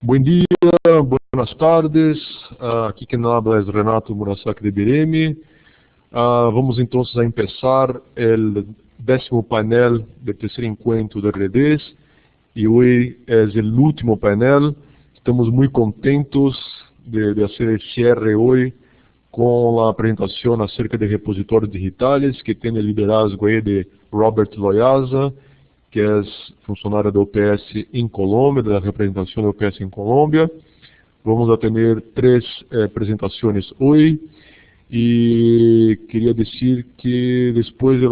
Buen día, buenas tardes. Aqui quem habla es Renato Murasaki de Bireme. Vamos entonces a empezar el 10º painel del tercer encuentro de redes y hoy es el último painel. Estamos muy contentos de hacer el cierre hoy con la presentación acerca de repositorios digitales que tiene el liderazgo ahí de Robert Loyaza, que es funcionario de UPS en Colombia, de la representación de UPS en Colombia. Vamos a tener 3 presentaciones hoy y quería decir que después de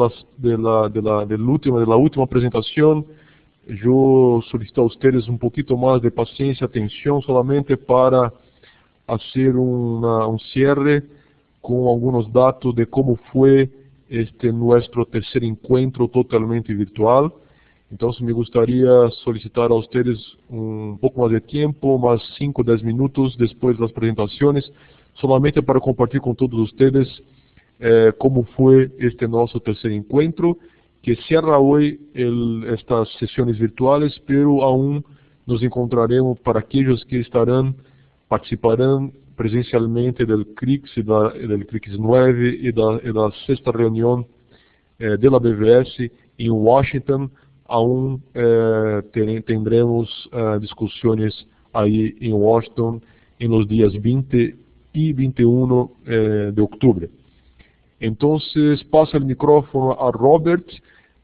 la última presentación, yo solicito a ustedes un poquito más de paciencia, atención, solamente para hacer un cierre con algunos datos de cómo fue nuestro tercer encuentro totalmente virtual. Entonces me gustaría solicitar a ustedes un poco más de tiempo, más 5 o 10 minutos después de las presentaciones, solamente para compartir con todos ustedes cómo fue nuestro tercer encuentro, que cierra hoy estas sesiones virtuales, pero aún nos encontraremos para aquellos que participarán presencialmente del CRIX, del CRIX 9 y de la 6ª reunión de la BVS en Washington. Aún tendremos discusiones ahí en Washington en los días 20 y 21 de octubre. Entonces, paso el micrófono a Robert,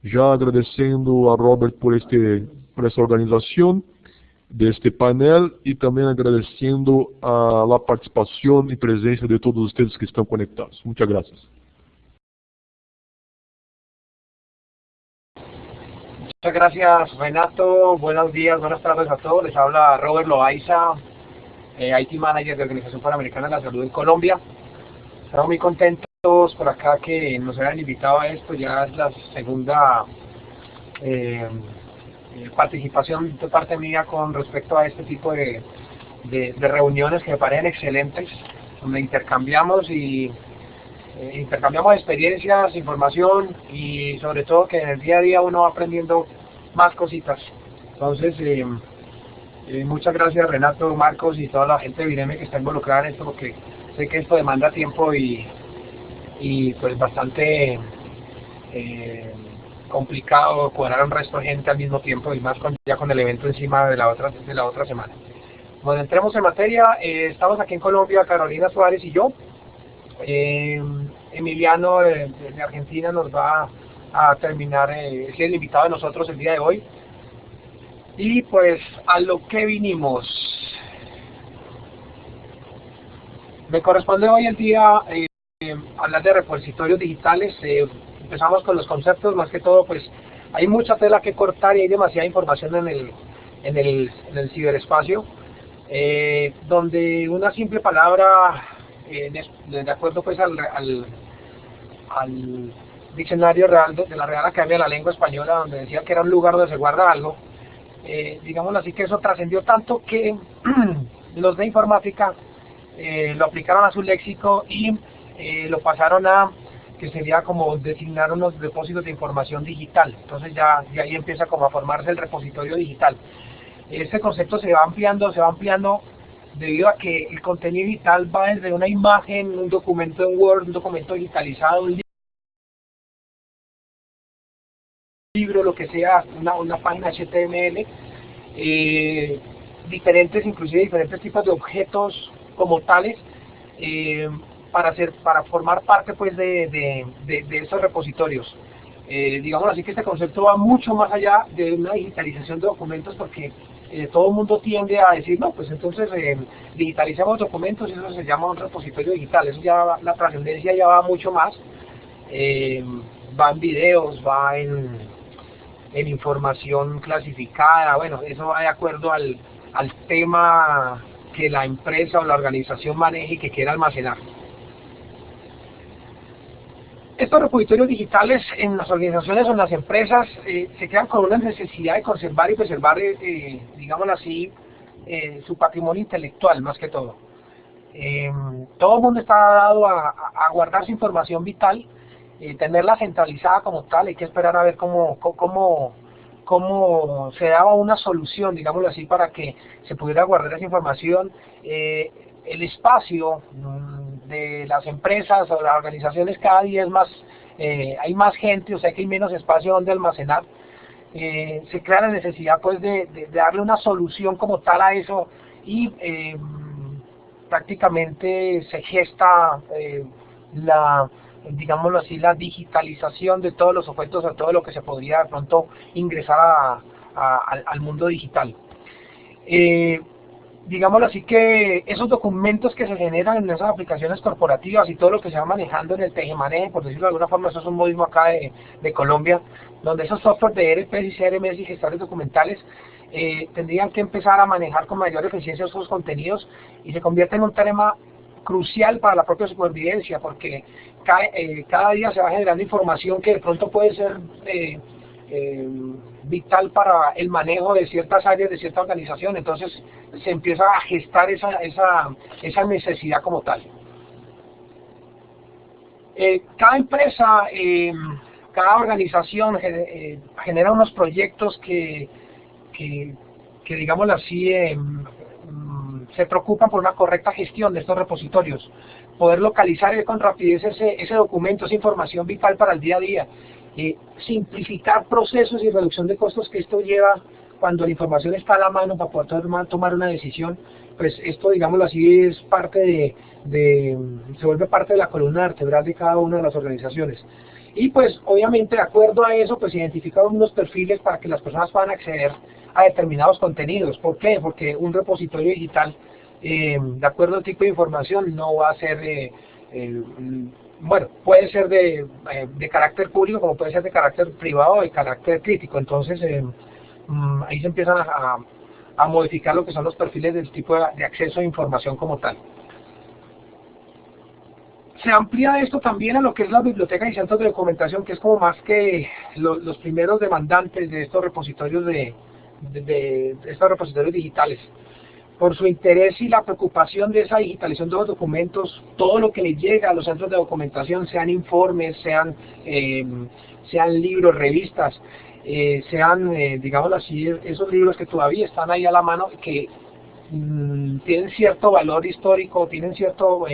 ya agradeciendo a Robert por esta organización de este panel y también agradeciendo a la participación y presencia de todos ustedes que están conectados. Muchas gracias. Muchas gracias, Renato. Buenos días, buenas tardes a todos. Les habla Robert Loaiza, IT Manager de Organización Panamericana de la Salud en Colombia. Estamos muy contentos por acá que nos hayan invitado a esto. Ya es la segunda participación de parte mía con respecto a este tipo de reuniones que me parecen excelentes, donde intercambiamos experiencias, información y sobre todo que en el día a día uno va aprendiendo más cositas. Entonces, muchas gracias Renato, Marcos y toda la gente de Bireme que está involucrada en esto, porque sé que esto demanda tiempo y pues bastante complicado cuadrar un resto de gente al mismo tiempo y más ya con el evento encima de la otra semana. Bueno, entremos en materia. Estamos aquí en Colombia, Carolina Suárez y yo. Emiliano de Argentina nos va a terminar, es el invitado de nosotros el día de hoy. Y pues a lo que vinimos. Me corresponde hoy el día hablar de repositorios digitales. Empezamos con los conceptos, más que todo pues hay mucha tela que cortar y hay demasiada información en el ciberespacio, donde una simple palabra, de acuerdo pues al diccionario real de la Real Academia de la Lengua Española, donde decía que era un lugar donde se guarda algo, digámoslo así, que eso trascendió tanto que los de informática lo aplicaron a su léxico y lo pasaron a que sería como designar unos depósitos de información digital. Entonces ya ahí empieza como a formarse el repositorio digital. Este concepto se va ampliando debido a que el contenido digital va desde una imagen, un documento en Word, un documento digitalizado, un libro, lo que sea, una página HTML, inclusive diferentes tipos de objetos como tales, para formar parte pues de estos repositorios. Digamos así que este concepto va mucho más allá de una digitalización de documentos, porque todo el mundo tiende a decir, no, pues entonces digitalicemos documentos y eso se llama un repositorio digital. Eso ya, la trascendencia ya va mucho más, va en videos, va en información clasificada. Bueno, eso va de acuerdo al tema que la empresa o la organización maneje y que quiera almacenar. Estos repositorios digitales en las organizaciones o en las empresas se crean con una necesidad de conservar y preservar, digámoslo así, su patrimonio intelectual más que todo. Todo el mundo está dado a guardar su información vital, tenerla centralizada como tal. Hay que esperar a ver cómo cómo se daba una solución, digámoslo así, para que se pudiera guardar esa información. El espacio de las empresas o las organizaciones cada día es más, hay más gente, o sea que hay menos espacio donde almacenar. Se crea la necesidad pues de darle una solución como tal a eso, y prácticamente se gesta digámoslo así, la digitalización de todos los objetos, a todo lo que se podría de pronto ingresar al mundo digital. Digámoslo así, que esos documentos que se generan en esas aplicaciones corporativas y todo lo que se va manejando en el tejemaneje, por decirlo de alguna forma, eso es un modismo acá de Colombia, donde esos software de ERPs y CRMs y gestores documentales tendrían que empezar a manejar con mayor eficiencia esos contenidos, y se convierte en un tema crucial para la propia supervivencia, porque cada día se va generando información que de pronto puede ser vital para el manejo de ciertas áreas de cierta organización. Entonces se empieza a gestar esa necesidad como tal. Cada empresa, cada organización genera unos proyectos que digámoslo así, se preocupan por una correcta gestión de estos repositorios, poder localizar con rapidez ese documento, esa información vital para el día a día, simplificar procesos y reducción de costos que esto lleva cuando la información está a la mano para poder tomar una decisión. Pues esto, digámoslo así, es parte se vuelve parte de la columna vertebral de cada una de las organizaciones. Y pues obviamente de acuerdo a eso, pues identificamos unos perfiles para que las personas puedan acceder a determinados contenidos. ¿Por qué? Porque un repositorio digital, de acuerdo al tipo de información, no va a ser, bueno, puede ser de carácter público, como puede ser de carácter privado o de carácter crítico. Entonces ahí se empiezan a modificar lo que son los perfiles del tipo de acceso a información como tal. Se amplía esto también a lo que es la biblioteca y centros de documentación, que es como más que los primeros demandantes de estos repositorios de estos repositorios digitales. Por su interés y la preocupación de esa digitalización de los documentos, todo lo que les llega a los centros de documentación, sean informes, sean libros, revistas, sean, digámoslo así, esos libros que todavía están ahí a la mano, que tienen cierto valor histórico, tienen cierto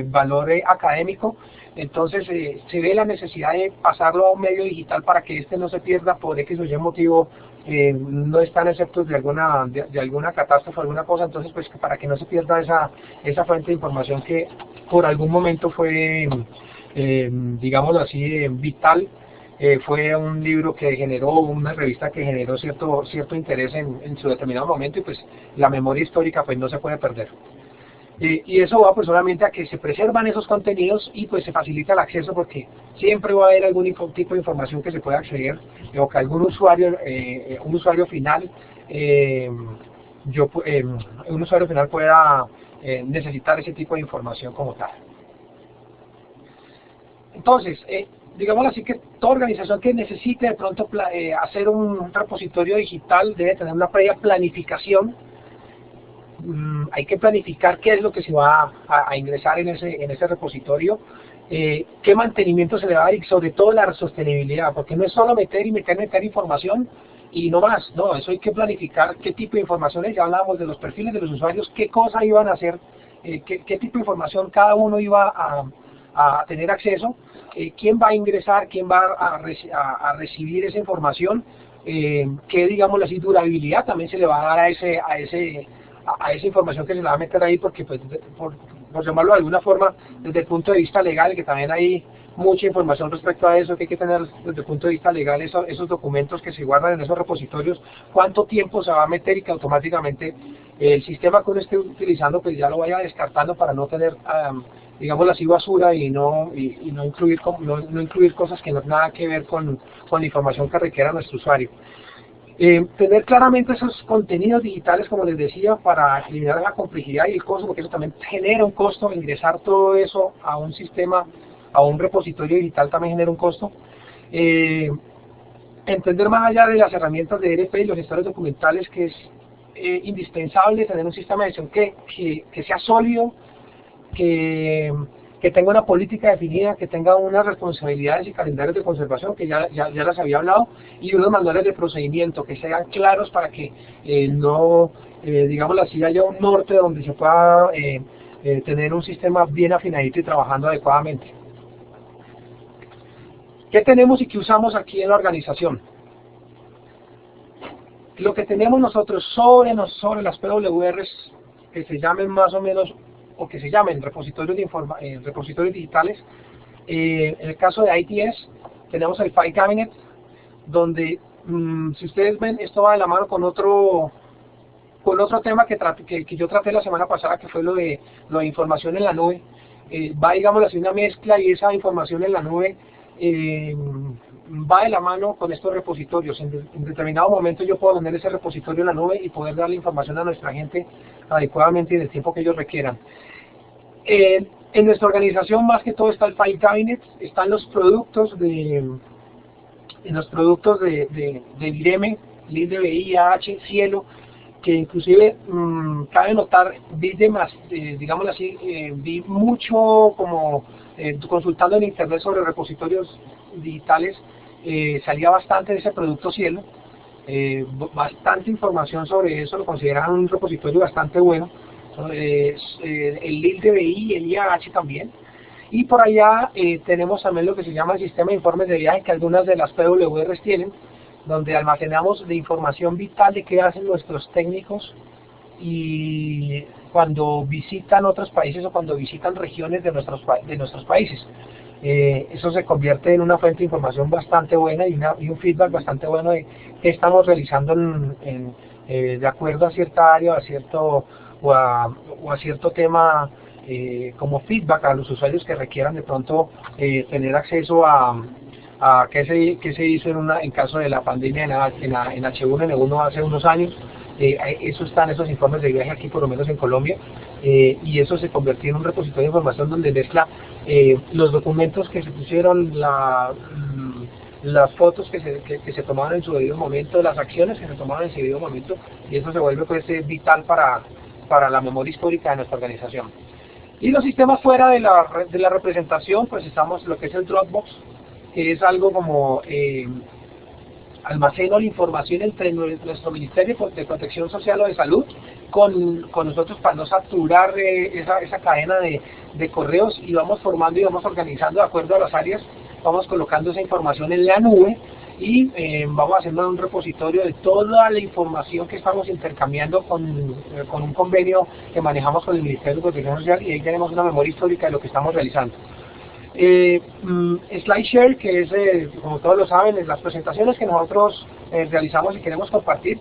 valor académico. Entonces se ve la necesidad de pasarlo a un medio digital para que este no se pierda por X o Y motivo, no están exceptos de alguna catástrofe o alguna cosa. Entonces pues para que no se pierda esa fuente de información que por algún momento fue, digámoslo así, vital. Fue un libro que generó, una revista que generó cierto interés en su determinado momento, y pues la memoria histórica pues no se puede perder. Y eso va pues solamente a que se preservan esos contenidos y pues se facilita el acceso, porque siempre va a haber algún tipo de información que se pueda acceder, o que algún usuario, un usuario final pueda necesitar ese tipo de información como tal. Entonces, digámoslo así, que toda organización que necesite de pronto hacer un repositorio digital debe tener una previa planificación. Hay que planificar qué es lo que se va a ingresar en ese repositorio, qué mantenimiento se le va a dar, y sobre todo la sostenibilidad, porque no es solo meter información y no más, no, eso hay que planificar qué tipo de información es. Ya hablábamos de los perfiles de los usuarios, qué cosas iban a hacer, qué tipo de información cada uno iba a tener acceso, quién va a ingresar, quién va a recibir esa información, qué, digámoslo así, durabilidad también se le va a dar a esa información que se le va a meter ahí, porque pues, por llamarlo de alguna forma, desde el punto de vista legal, que también hay mucha información respecto a eso, que hay que tener desde el punto de vista legal esos documentos que se guardan en esos repositorios, cuánto tiempo se va a meter, y que automáticamente el sistema que uno esté utilizando pues ya lo vaya descartando para no tener, digámoslo así, basura, y no incluir cosas que no tienen nada que ver con la información que requiera nuestro usuario. Tener claramente esos contenidos digitales, como les decía, para eliminar la complejidad y el costo, porque eso también genera un costo. Ingresar todo eso a un sistema, a un repositorio digital, también genera un costo. Entender más allá de las herramientas de ERP y los gestores documentales, que es indispensable tener un sistema de gestión que sea sólido, que que tenga una política definida, que tenga unas responsabilidades y calendarios de conservación, que ya las había hablado, y unos manuales de procedimiento que sean claros para que no, digamos así, haya un norte donde se pueda tener un sistema bien afinadito y trabajando adecuadamente. ¿Qué tenemos y qué usamos aquí en la organización? Lo que tenemos nosotros sobre las PWRs, que se llamen más o menos, o que se llamen repositorios digitales, en el caso de ITS, tenemos el File Cabinet, donde, si ustedes ven, esto va de la mano con otro tema que yo traté la semana pasada, que fue lo de información en la nube. Va, digamos así, una mezcla, y esa información en la nube va de la mano con estos repositorios. En determinado momento yo puedo poner ese repositorio en la nube y poder darle información a nuestra gente adecuadamente y en el tiempo que ellos requieran. En nuestra organización, más que todo, está el File Cabinet, están los productos de Vireme, LibDBI, AH, Cielo, que inclusive cabe notar, digámoslo así, vi mucho como consultando en internet sobre repositorios digitales, salía bastante de ese producto Cielo, bastante información sobre eso, lo consideran un repositorio bastante bueno. El LibDBI, el IAH también. Y por allá tenemos también lo que se llama el sistema de informes de viaje, que algunas de las PWRs tienen, donde almacenamos la información vital de qué hacen nuestros técnicos y cuando visitan otros países o cuando visitan regiones de nuestros países. Eso se convierte en una fuente de información bastante buena y un feedback bastante bueno de qué estamos realizando de acuerdo a cierta área o a cierto tema, como feedback a los usuarios que requieran de pronto tener acceso a qué se hizo en caso de la pandemia en H1N1 hace unos años. Eso están esos informes de viaje aquí, por lo menos en Colombia, y eso se convirtió en un repositorio de información donde mezcla los documentos que se pusieron, las fotos que se tomaron en su debido momento, las acciones que se tomaron en su debido momento, y eso se vuelve pues vital para la memoria histórica de nuestra organización. Y los sistemas fuera de la representación, pues estamos lo que es el Dropbox, que es algo como almaceno la información entre nuestro Ministerio de Protección Social o de Salud con nosotros, para no saturar esa cadena de correos, y vamos formando y vamos organizando de acuerdo a las áreas, vamos colocando esa información en la nube y vamos haciendo un repositorio de toda la información que estamos intercambiando con un convenio que manejamos con el Ministerio de Protección Social, y ahí tenemos una memoria histórica de lo que estamos realizando. SlideShare, que es, como todos lo saben, es las presentaciones que nosotros realizamos y queremos compartir.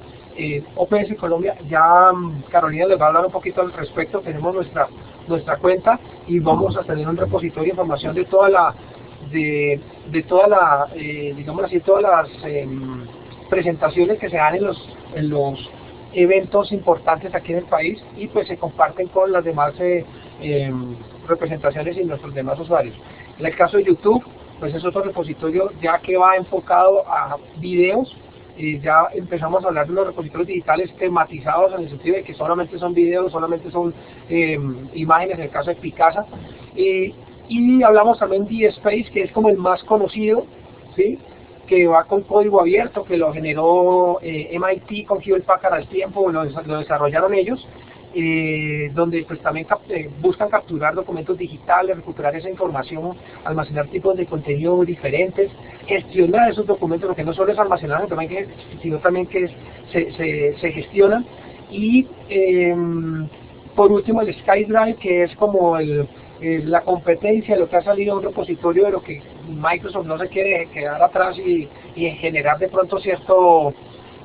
OPS Colombia, ya Carolina les va a hablar un poquito al respecto. Tenemos nuestra cuenta y vamos a tener un repositorio de información de todas las presentaciones que se dan en los eventos importantes aquí en el país, y pues se comparten con las demás representaciones y nuestros demás usuarios. En el caso de YouTube, pues es otro repositorio ya que va enfocado a videos. Ya empezamos a hablar de los repositorios digitales tematizados, en el sentido de que solamente son videos, solamente son imágenes, en el caso de Picasa. Y hablamos también de Space, que es como el más conocido, ¿sí?, que va con código abierto, que lo generó MIT con Hewlett Packard al tiempo, lo desarrollaron ellos, donde pues también buscan capturar documentos digitales, recuperar esa información, almacenar tipos de contenido diferentes, gestionar esos documentos, porque no solo es almacenar, sino también que se gestionan. Y por último el SkyDrive, que es como la competencia de lo que ha salido un repositorio de lo que Microsoft no se quiere quedar atrás y generar de pronto cierto,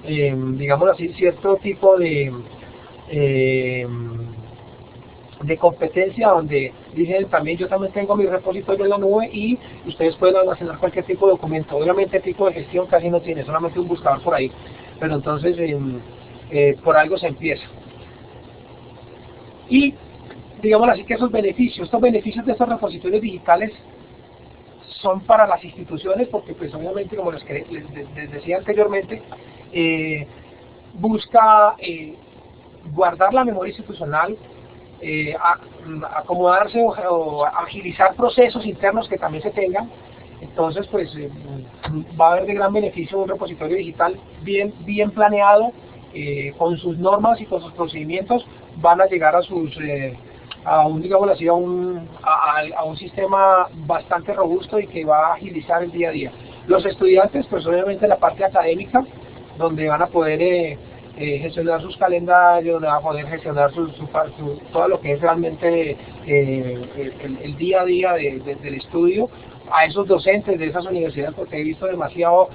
digamos así, cierto tipo de competencia, donde dicen también yo también tengo mi repositorio en la nube y ustedes pueden almacenar cualquier tipo de documento. Obviamente el tipo de gestión casi no tiene, solamente un buscador por ahí, pero entonces por algo se empieza. Y digamos así que estos beneficios de estos repositorios digitales son para las instituciones, porque pues obviamente, como les decía anteriormente, busca guardar la memoria institucional, acomodarse o agilizar procesos internos que también se tengan. Entonces, pues va a haber de gran beneficio un repositorio digital bien planeado, con sus normas y con sus procedimientos. Van a llegar a sus digamos así, a un sistema bastante robusto y que va a agilizar el día a día. Los estudiantes, pues obviamente la parte académica, donde van a poder gestionar sus calendarios, donde van a poder gestionar todo lo que es realmente el día a día del estudio. A esos docentes de esas universidades, porque he visto demasiados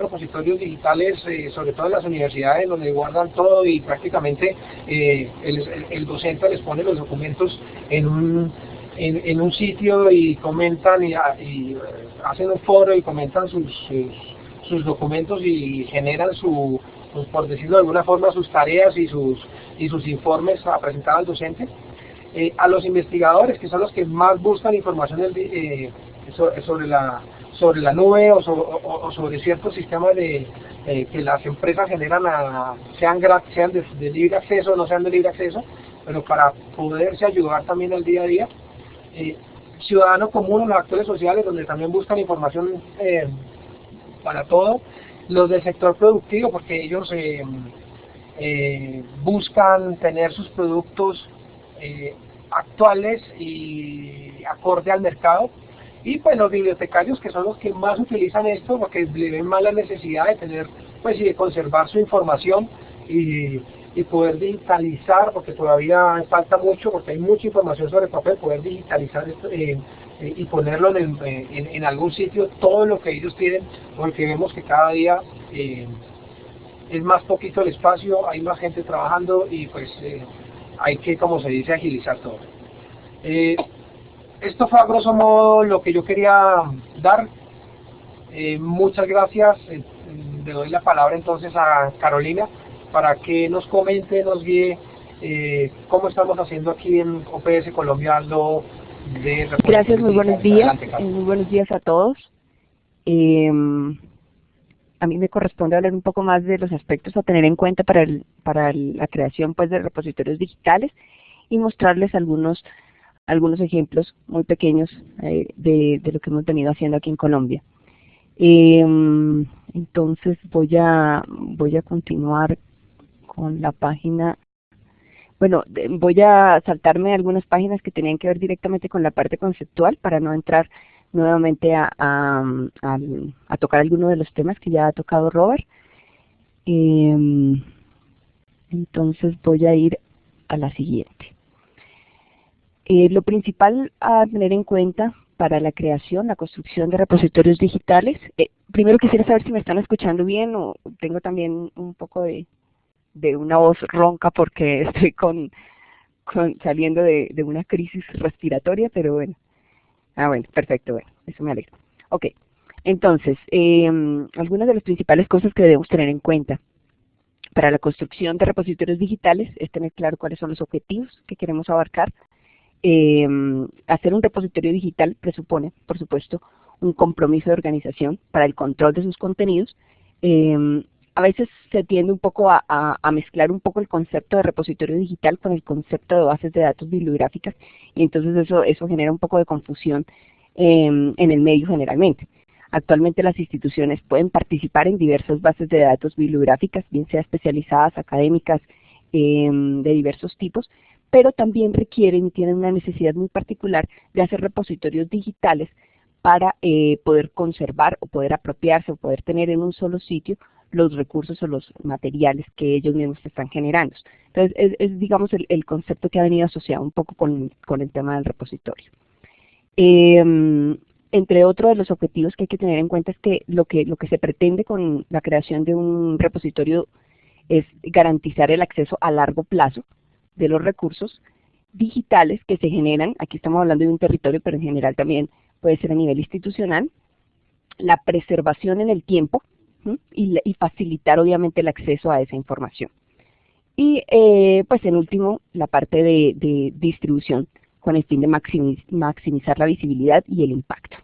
repositorios digitales, sobre todo en las universidades, donde guardan todo y prácticamente el docente les pone los documentos en un sitio y comentan y hacen un foro y comentan sus documentos y generan pues, por decirlo de alguna forma, sus tareas y sus informes a presentar al docente. A los investigadores, que son los que más buscan información sobre la nube o sobre ciertos sistemas que las empresas generan, sean de libre acceso o no sean de libre acceso, pero para poderse ayudar también al día a día. Ciudadano común en los actores sociales, donde también buscan información para todo. Los del sector productivo, porque ellos buscan tener sus productos actuales y acorde al mercado. Y pues los bibliotecarios, que son los que más utilizan esto, porque le ven más la necesidad de tener, pues, y de conservar su información y poder digitalizar, porque todavía falta mucho, porque hay mucha información sobre papel, poder digitalizar esto y ponerlo en algún sitio, todo lo que ellos tienen, porque vemos que cada día es más poquito el espacio, hay más gente trabajando y pues hay que, como se dice, agilizar todo. Esto fue a grosso modo lo que yo quería dar. Muchas gracias. Le doy la palabra entonces a Carolina para que nos comente, nos guíe cómo estamos haciendo aquí en OPS Colombia de repositorios. Gracias, muy buenos días. Adelante, Muy buenos días a todos. A mí me corresponde hablar un poco más de los aspectos a tener en cuenta para la creación, pues, de repositorios digitales y mostrarles algunos ejemplos muy pequeños de lo que hemos venido haciendo aquí en Colombia. Entonces voy a continuar con la página. Bueno, voy a saltarme algunas páginas que tenían que ver directamente con la parte conceptual para no entrar nuevamente a tocar algunos de los temas que ya ha tocado Robert. Entonces voy a ir a la siguiente. Lo principal a tener en cuenta para la creación, la construcción de repositorios digitales. Primero quisiera saber si me están escuchando bien o tengo también un poco de una voz ronca porque estoy saliendo de una crisis respiratoria, pero bueno. Bueno, perfecto, bueno, eso me alegra. Ok, entonces, algunas de las principales cosas que debemos tener en cuenta para la construcción de repositorios digitales es tener claro cuáles son los objetivos que queremos abarcar. Hacer un repositorio digital presupone, por supuesto, un compromiso de organización para el control de sus contenidos. A veces se tiende un poco a mezclar un poco el concepto de repositorio digital con el concepto de bases de datos bibliográficas y entonces eso genera un poco de confusión en el medio generalmente. Actualmente las instituciones pueden participar en diversas bases de datos bibliográficas, bien sea especializadas, académicas, de diversos tipos, pero también requieren y tienen una necesidad muy particular de hacer repositorios digitales para poder conservar o poder apropiarse o poder tener en un solo sitio los recursos o los materiales que ellos mismos están generando. Entonces, es digamos, el concepto que ha venido asociado un poco con el tema del repositorio. Entre otros de los objetivos que hay que tener en cuenta es que lo que se pretende con la creación de un repositorio es garantizar el acceso a largo plazo de los recursos digitales que se generan. Aquí estamos hablando de un territorio, pero en general también puede ser a nivel institucional, la preservación en el tiempo y facilitar obviamente el acceso a esa información. Y pues en último, la parte de distribución con el fin de maximizar la visibilidad y el impacto.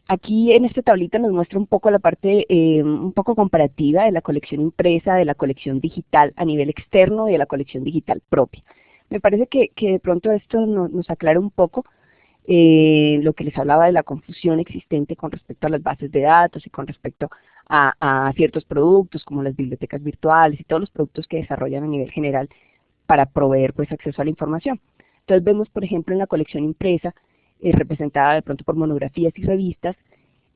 Aquí en esta tablita nos muestra un poco la parte un poco comparativa de la colección impresa, de la colección digital a nivel externo y de la colección digital propia. Me parece que de pronto esto nos aclara un poco lo que les hablaba de la confusión existente con respecto a las bases de datos y con respecto a ciertos productos como las bibliotecas virtuales y todos los productos que desarrollan a nivel general para proveer pues acceso a la información. Entonces vemos, por ejemplo, en la colección impresa, representada de pronto por monografías y revistas,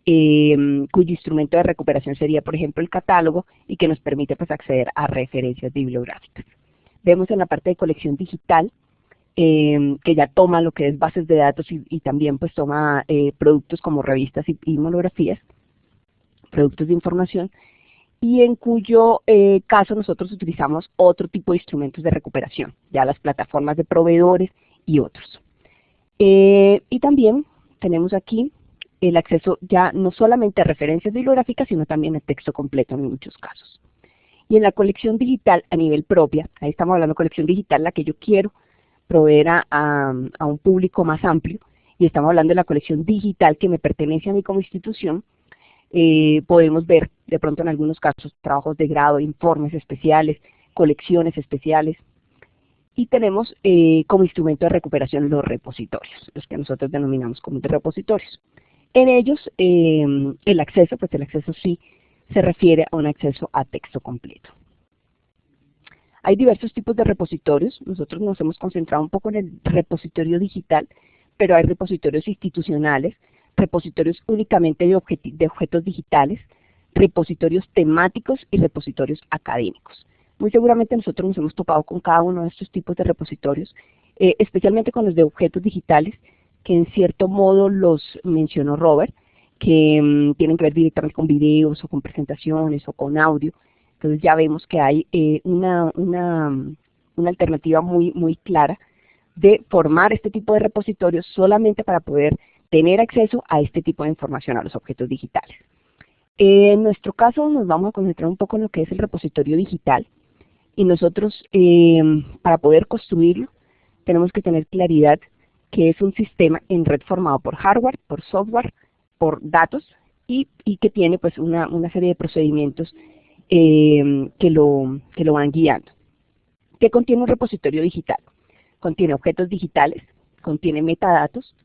cuyo instrumento de recuperación sería, por ejemplo, el catálogo y que nos permite pues acceder a referencias bibliográficas. Vemos en la parte de colección digital, que ya toma lo que es bases de datos y también pues toma productos como revistas y monografías, productos de información, y en cuyo caso nosotros utilizamos otro tipo de instrumentos de recuperación, ya las plataformas de proveedores y otros. Y también tenemos aquí el acceso ya no solamente a referencias bibliográficas, sino también a texto completo en muchos casos. Y en la colección digital a nivel propia, ahí estamos hablando de colección digital, la que yo quiero proveer a un público más amplio, y estamos hablando de la colección digital que me pertenece a mí como institución. Podemos ver de pronto en algunos casos trabajos de grado, informes especiales, colecciones especiales, y tenemos como instrumento de recuperación los repositorios, los que nosotros denominamos como de repositorios. En ellos el acceso sí se refiere a un acceso a texto completo. Hay diversos tipos de repositorios. Nosotros nos hemos concentrado un poco en el repositorio digital, pero hay repositorios institucionales, repositorios únicamente de objetos digitales, repositorios temáticos y repositorios académicos. Muy seguramente nosotros nos hemos topado con cada uno de estos tipos de repositorios, especialmente con los de objetos digitales, que en cierto modo los mencionó Robert, que tienen que ver directamente con videos o con presentaciones o con audio. Entonces ya vemos que hay una alternativa muy clara de formar este tipo de repositorios solamente para poder tener acceso a este tipo de información, a los objetos digitales. En nuestro caso nos vamos a concentrar un poco en lo que es el repositorio digital, y nosotros para poder construirlo tenemos que tener claridad que es un sistema en red formado por hardware, por software, por datos y que tiene pues una serie de procedimientos que lo van guiando. ¿Qué contiene un repositorio digital? Contiene objetos digitales, contiene metadatos,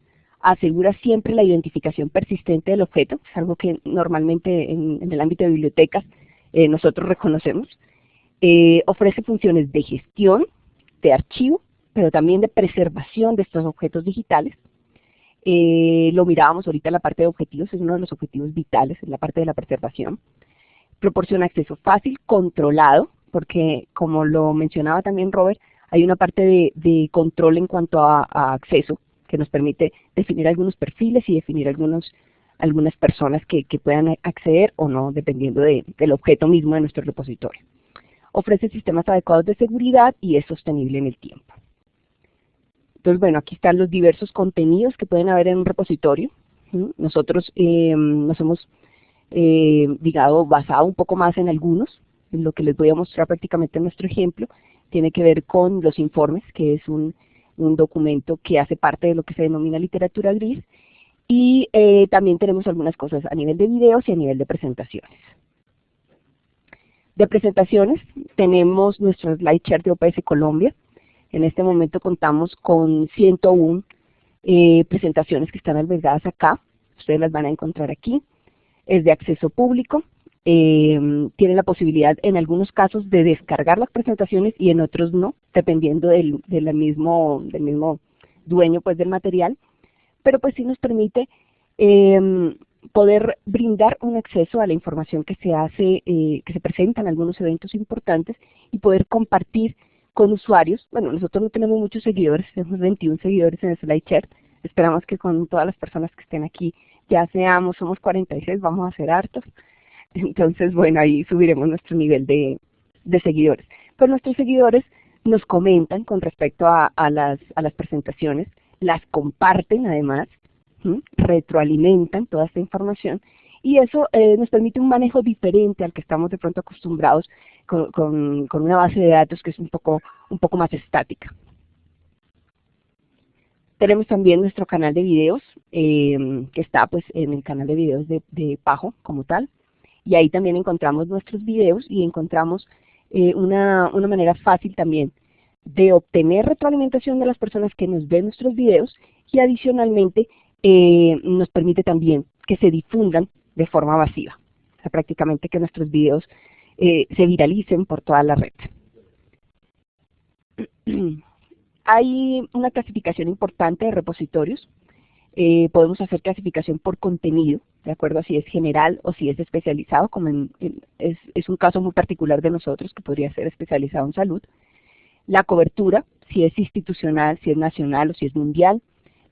asegura siempre la identificación persistente del objeto, es algo que normalmente en el ámbito de bibliotecas nosotros reconocemos. Ofrece funciones de gestión, de archivo, pero también de preservación de estos objetos digitales. Lo mirábamos ahorita en la parte de objetivos, es uno de los objetivos vitales, en la parte de la preservación. Proporciona acceso fácil, controlado, porque como lo mencionaba también Robert, hay una parte de control en cuanto a acceso, que nos permite definir algunos perfiles y definir algunas personas que puedan acceder o no, dependiendo del objeto mismo de nuestro repositorio. Ofrece sistemas adecuados de seguridad y es sostenible en el tiempo. Entonces, bueno, aquí están los diversos contenidos que pueden haber en un repositorio. Nosotros nos hemos basado un poco más en algunos. Lo que les voy a mostrar prácticamente en nuestro ejemplo tiene que ver con los informes, que es un documento que hace parte de lo que se denomina literatura gris, y también tenemos algunas cosas a nivel de videos y a nivel de presentaciones. De presentaciones tenemos nuestro SlideShare de OPS Colombia. En este momento contamos con 101 presentaciones que están albergadas acá. Ustedes las van a encontrar aquí. Es de acceso público. Tienen la posibilidad en algunos casos de descargar las presentaciones y en otros no, dependiendo del mismo dueño pues, del material. Pero pues sí nos permite poder brindar un acceso a la información que se hace, que se presenta en algunos eventos importantes y poder compartir con usuarios. Bueno, nosotros no tenemos muchos seguidores, tenemos 21 seguidores en SlideShare. Esperamos que con todas las personas que estén aquí ya somos 46, vamos a ser hartos. Entonces, bueno, ahí subiremos nuestro nivel de seguidores. Pero nuestros seguidores nos comentan con respecto a las presentaciones, las comparten además, retroalimentan toda esta información, y eso nos permite un manejo diferente al que estamos de pronto acostumbrados con una base de datos que es un poco más estática. Tenemos también nuestro canal de videos, que está pues en el canal de videos de Pajo como tal, y ahí también encontramos nuestros videos y encontramos una manera fácil también de obtener retroalimentación de las personas que nos ven nuestros videos, y adicionalmente nos permite también que se difundan de forma masiva, o sea, prácticamente que nuestros videos se viralicen por toda la red. Hay una clasificación importante de repositorios. Podemos hacer clasificación por contenido, de acuerdo a si es general o si es especializado, como es un caso muy particular de nosotros, que podría ser especializado en salud. La cobertura, si es institucional, si es nacional o si es mundial.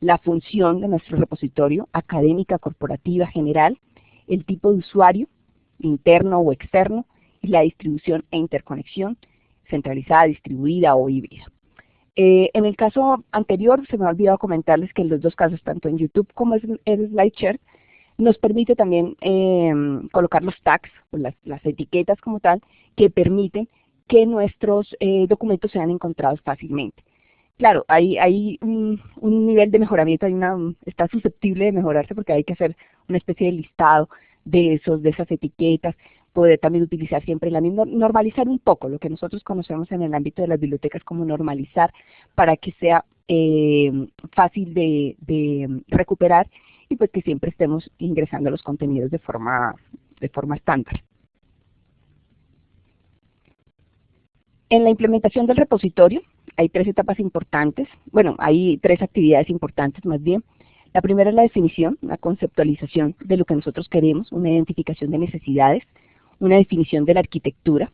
La función de nuestro repositorio, académica, corporativa, general. El tipo de usuario, interno o externo. Y la distribución e interconexión, centralizada, distribuida o híbrida. En el caso anterior, se me ha olvidado comentarles que en los dos casos, tanto en YouTube como en SlideShare, nos permite también colocar los tags, o las etiquetas como tal, que permiten que nuestros documentos sean encontrados fácilmente. Claro, hay un nivel de mejoramiento, está susceptible de mejorarse, porque hay que hacer una especie de listado de esas etiquetas, poder también utilizar siempre la misma, normalizar un poco lo que nosotros conocemos en el ámbito de las bibliotecas como normalizar, para que sea fácil de recuperar, y pues que siempre estemos ingresando los contenidos de forma estándar. En la implementación del repositorio hay tres etapas importantes, bueno, hay tres actividades importantes más bien. La primera es la definición, la conceptualización de lo que nosotros queremos, una identificación de necesidades, una definición de la arquitectura.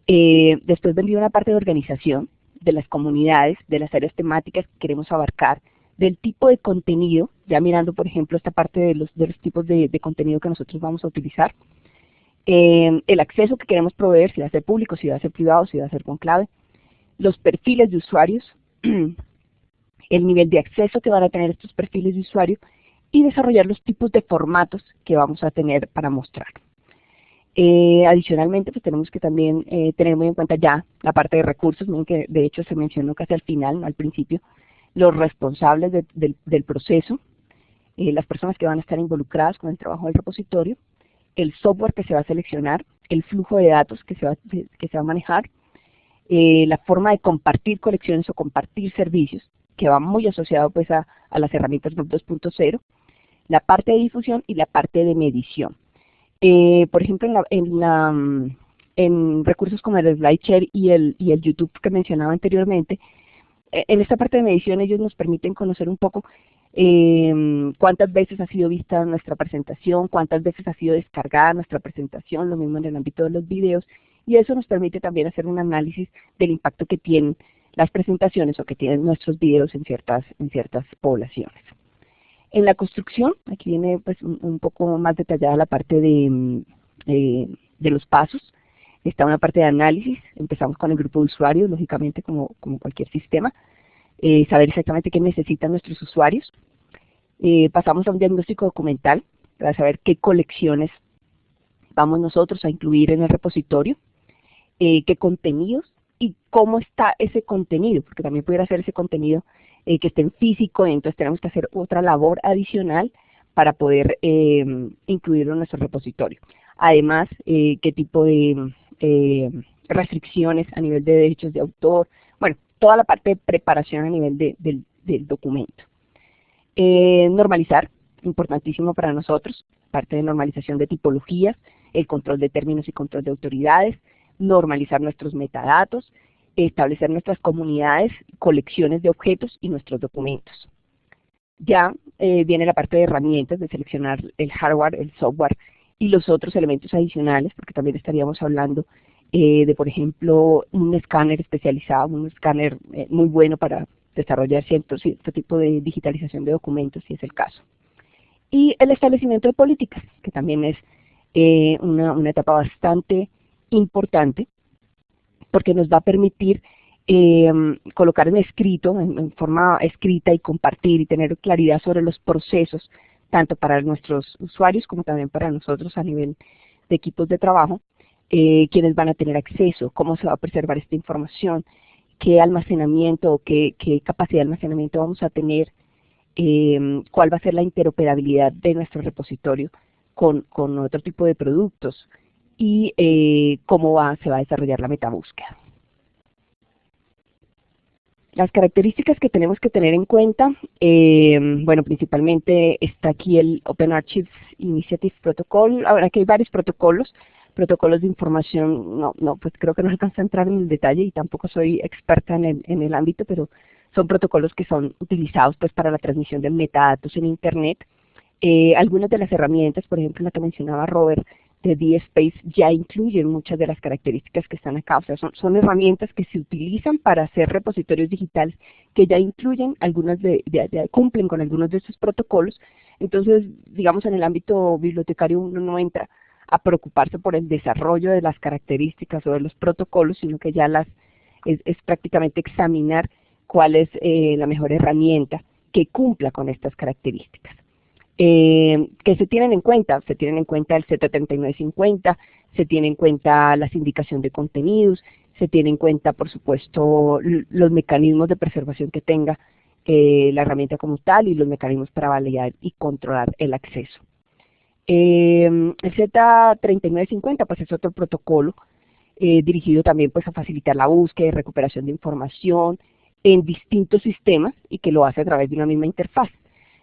Después vendría una parte de organización, de las comunidades, de las áreas temáticas que queremos abarcar, del tipo de contenido, ya mirando por ejemplo esta parte de los tipos de contenido que nosotros vamos a utilizar, el acceso que queremos proveer, si va a ser público, si va a ser privado, si va a ser con clave, los perfiles de usuarios, el nivel de acceso que van a tener estos perfiles de usuario, y desarrollar los tipos de formatos que vamos a tener para mostrar. Adicionalmente, pues tenemos que también tener muy en cuenta ya la parte de recursos, ¿no? Que de hecho se mencionó casi al final, no al principio, los responsables del proceso, las personas que van a estar involucradas con el trabajo del repositorio, el software que se va a seleccionar, el flujo de datos que se va a manejar, la forma de compartir colecciones o compartir servicios, que va muy asociado pues a las herramientas Web 2.0, la parte de difusión y la parte de medición. Por ejemplo, en recursos como el SlideShare y el YouTube que mencionaba anteriormente, en esta parte de medición ellos nos permiten conocer un poco cuántas veces ha sido vista nuestra presentación, cuántas veces ha sido descargada nuestra presentación, lo mismo en el ámbito de los videos, y eso nos permite también hacer un análisis del impacto que tienen las presentaciones o que tienen nuestros videos en ciertas poblaciones. En la construcción, aquí viene pues un poco más detallada la parte de los pasos. Está una parte de análisis, empezamos con el grupo de usuarios, lógicamente como cualquier sistema, saber exactamente qué necesitan nuestros usuarios. Pasamos a un diagnóstico documental para saber qué colecciones vamos nosotros a incluir en el repositorio, qué contenidos y cómo está ese contenido, porque también pudiera ser ese contenido que esté en físico, entonces tenemos que hacer otra labor adicional para poder incluirlo en nuestro repositorio. Además, qué tipo de restricciones a nivel de derechos de autor, bueno, toda la parte de preparación a nivel del documento. Normalizar, importantísimo para nosotros, parte de normalización de tipologías, el control de términos y control de autoridades, normalizar nuestros metadatos, establecer nuestras comunidades, colecciones de objetos y nuestros documentos. Ya viene la parte de herramientas, de seleccionar el hardware, el software y los otros elementos adicionales, porque también estaríamos hablando de, por ejemplo, un escáner especializado, un escáner muy bueno para desarrollar cierto tipo de digitalización de documentos, si es el caso. Y el establecimiento de políticas, que también es una etapa bastante importante, porque nos va a permitir colocar en escrito, en forma escrita y compartir y tener claridad sobre los procesos, tanto para nuestros usuarios como también para nosotros a nivel de equipos de trabajo, quienes van a tener acceso, cómo se va a preservar esta información, qué almacenamiento o qué capacidad de almacenamiento vamos a tener, cuál va a ser la interoperabilidad de nuestro repositorio con otro tipo de productos y cómo se va a desarrollar la metabúsqueda. Las características que tenemos que tener en cuenta, bueno, principalmente está aquí el Open Archives Initiative Protocol. Ahora que hay varios protocolos de información, pues creo que no alcanzo a entrar en el detalle y tampoco soy experta en el ámbito, pero son protocolos que son utilizados pues para la transmisión de metadatos en Internet. Algunas de las herramientas, por ejemplo, la que mencionaba Robert, de DSpace, ya incluyen muchas de las características que están acá. O sea, son herramientas que se utilizan para hacer repositorios digitales que ya incluyen algunas cumplen con algunos de estos protocolos. Entonces, digamos, en el ámbito bibliotecario uno no entra a preocuparse por el desarrollo de las características o de los protocolos, sino que ya es prácticamente examinar cuál es la mejor herramienta que cumpla con estas características. Que se tienen en cuenta el Z3950, se tiene en cuenta la sindicación de contenidos, se tiene en cuenta, por supuesto, los mecanismos de preservación que tenga la herramienta como tal y los mecanismos para validar y controlar el acceso. El Z3950 pues es otro protocolo dirigido también pues a facilitar la búsqueda y recuperación de información en distintos sistemas y que lo hace a través de una misma interfaz.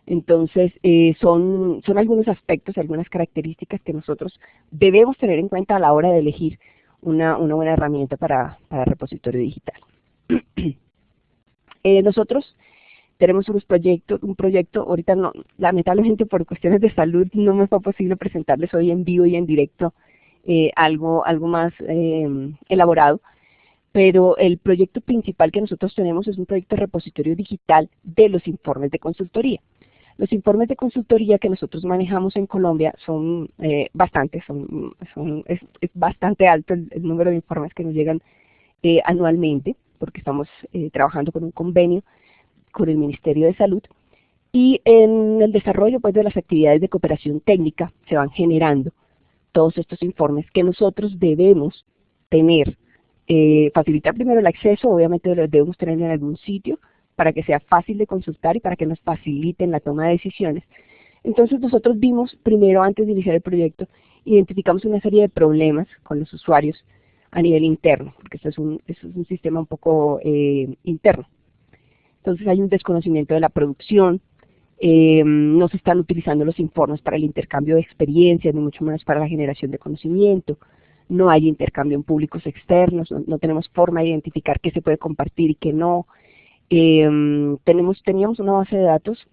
Entonces, son algunos aspectos, algunas características que nosotros debemos tener en cuenta a la hora de elegir una buena herramienta para repositorio digital. Nosotros tenemos un proyecto, ahorita no, lamentablemente por cuestiones de salud no me fue posible presentarles hoy en vivo y en directo algo más elaborado, pero el proyecto principal que nosotros tenemos es un proyecto de repositorio digital de los informes de consultoría. Los informes de consultoría que nosotros manejamos en Colombia son bastantes, es bastante alto el número de informes que nos llegan anualmente, porque estamos trabajando con un convenio con el Ministerio de Salud, y en el desarrollo pues, de las actividades de cooperación técnica se van generando todos estos informes que nosotros debemos tener, facilitar primero el acceso, obviamente los debemos tener en algún sitio, para que sea fácil de consultar y para que nos faciliten la toma de decisiones. Entonces nosotros vimos, primero antes de iniciar el proyecto, identificamos una serie de problemas con los usuarios a nivel interno, porque esto es un sistema un poco interno. Entonces hay un desconocimiento de la producción, no se están utilizando los informes para el intercambio de experiencias, ni mucho menos para la generación de conocimiento, no hay intercambio en públicos externos, no tenemos forma de identificar qué se puede compartir y qué no. Teníamos una base de datos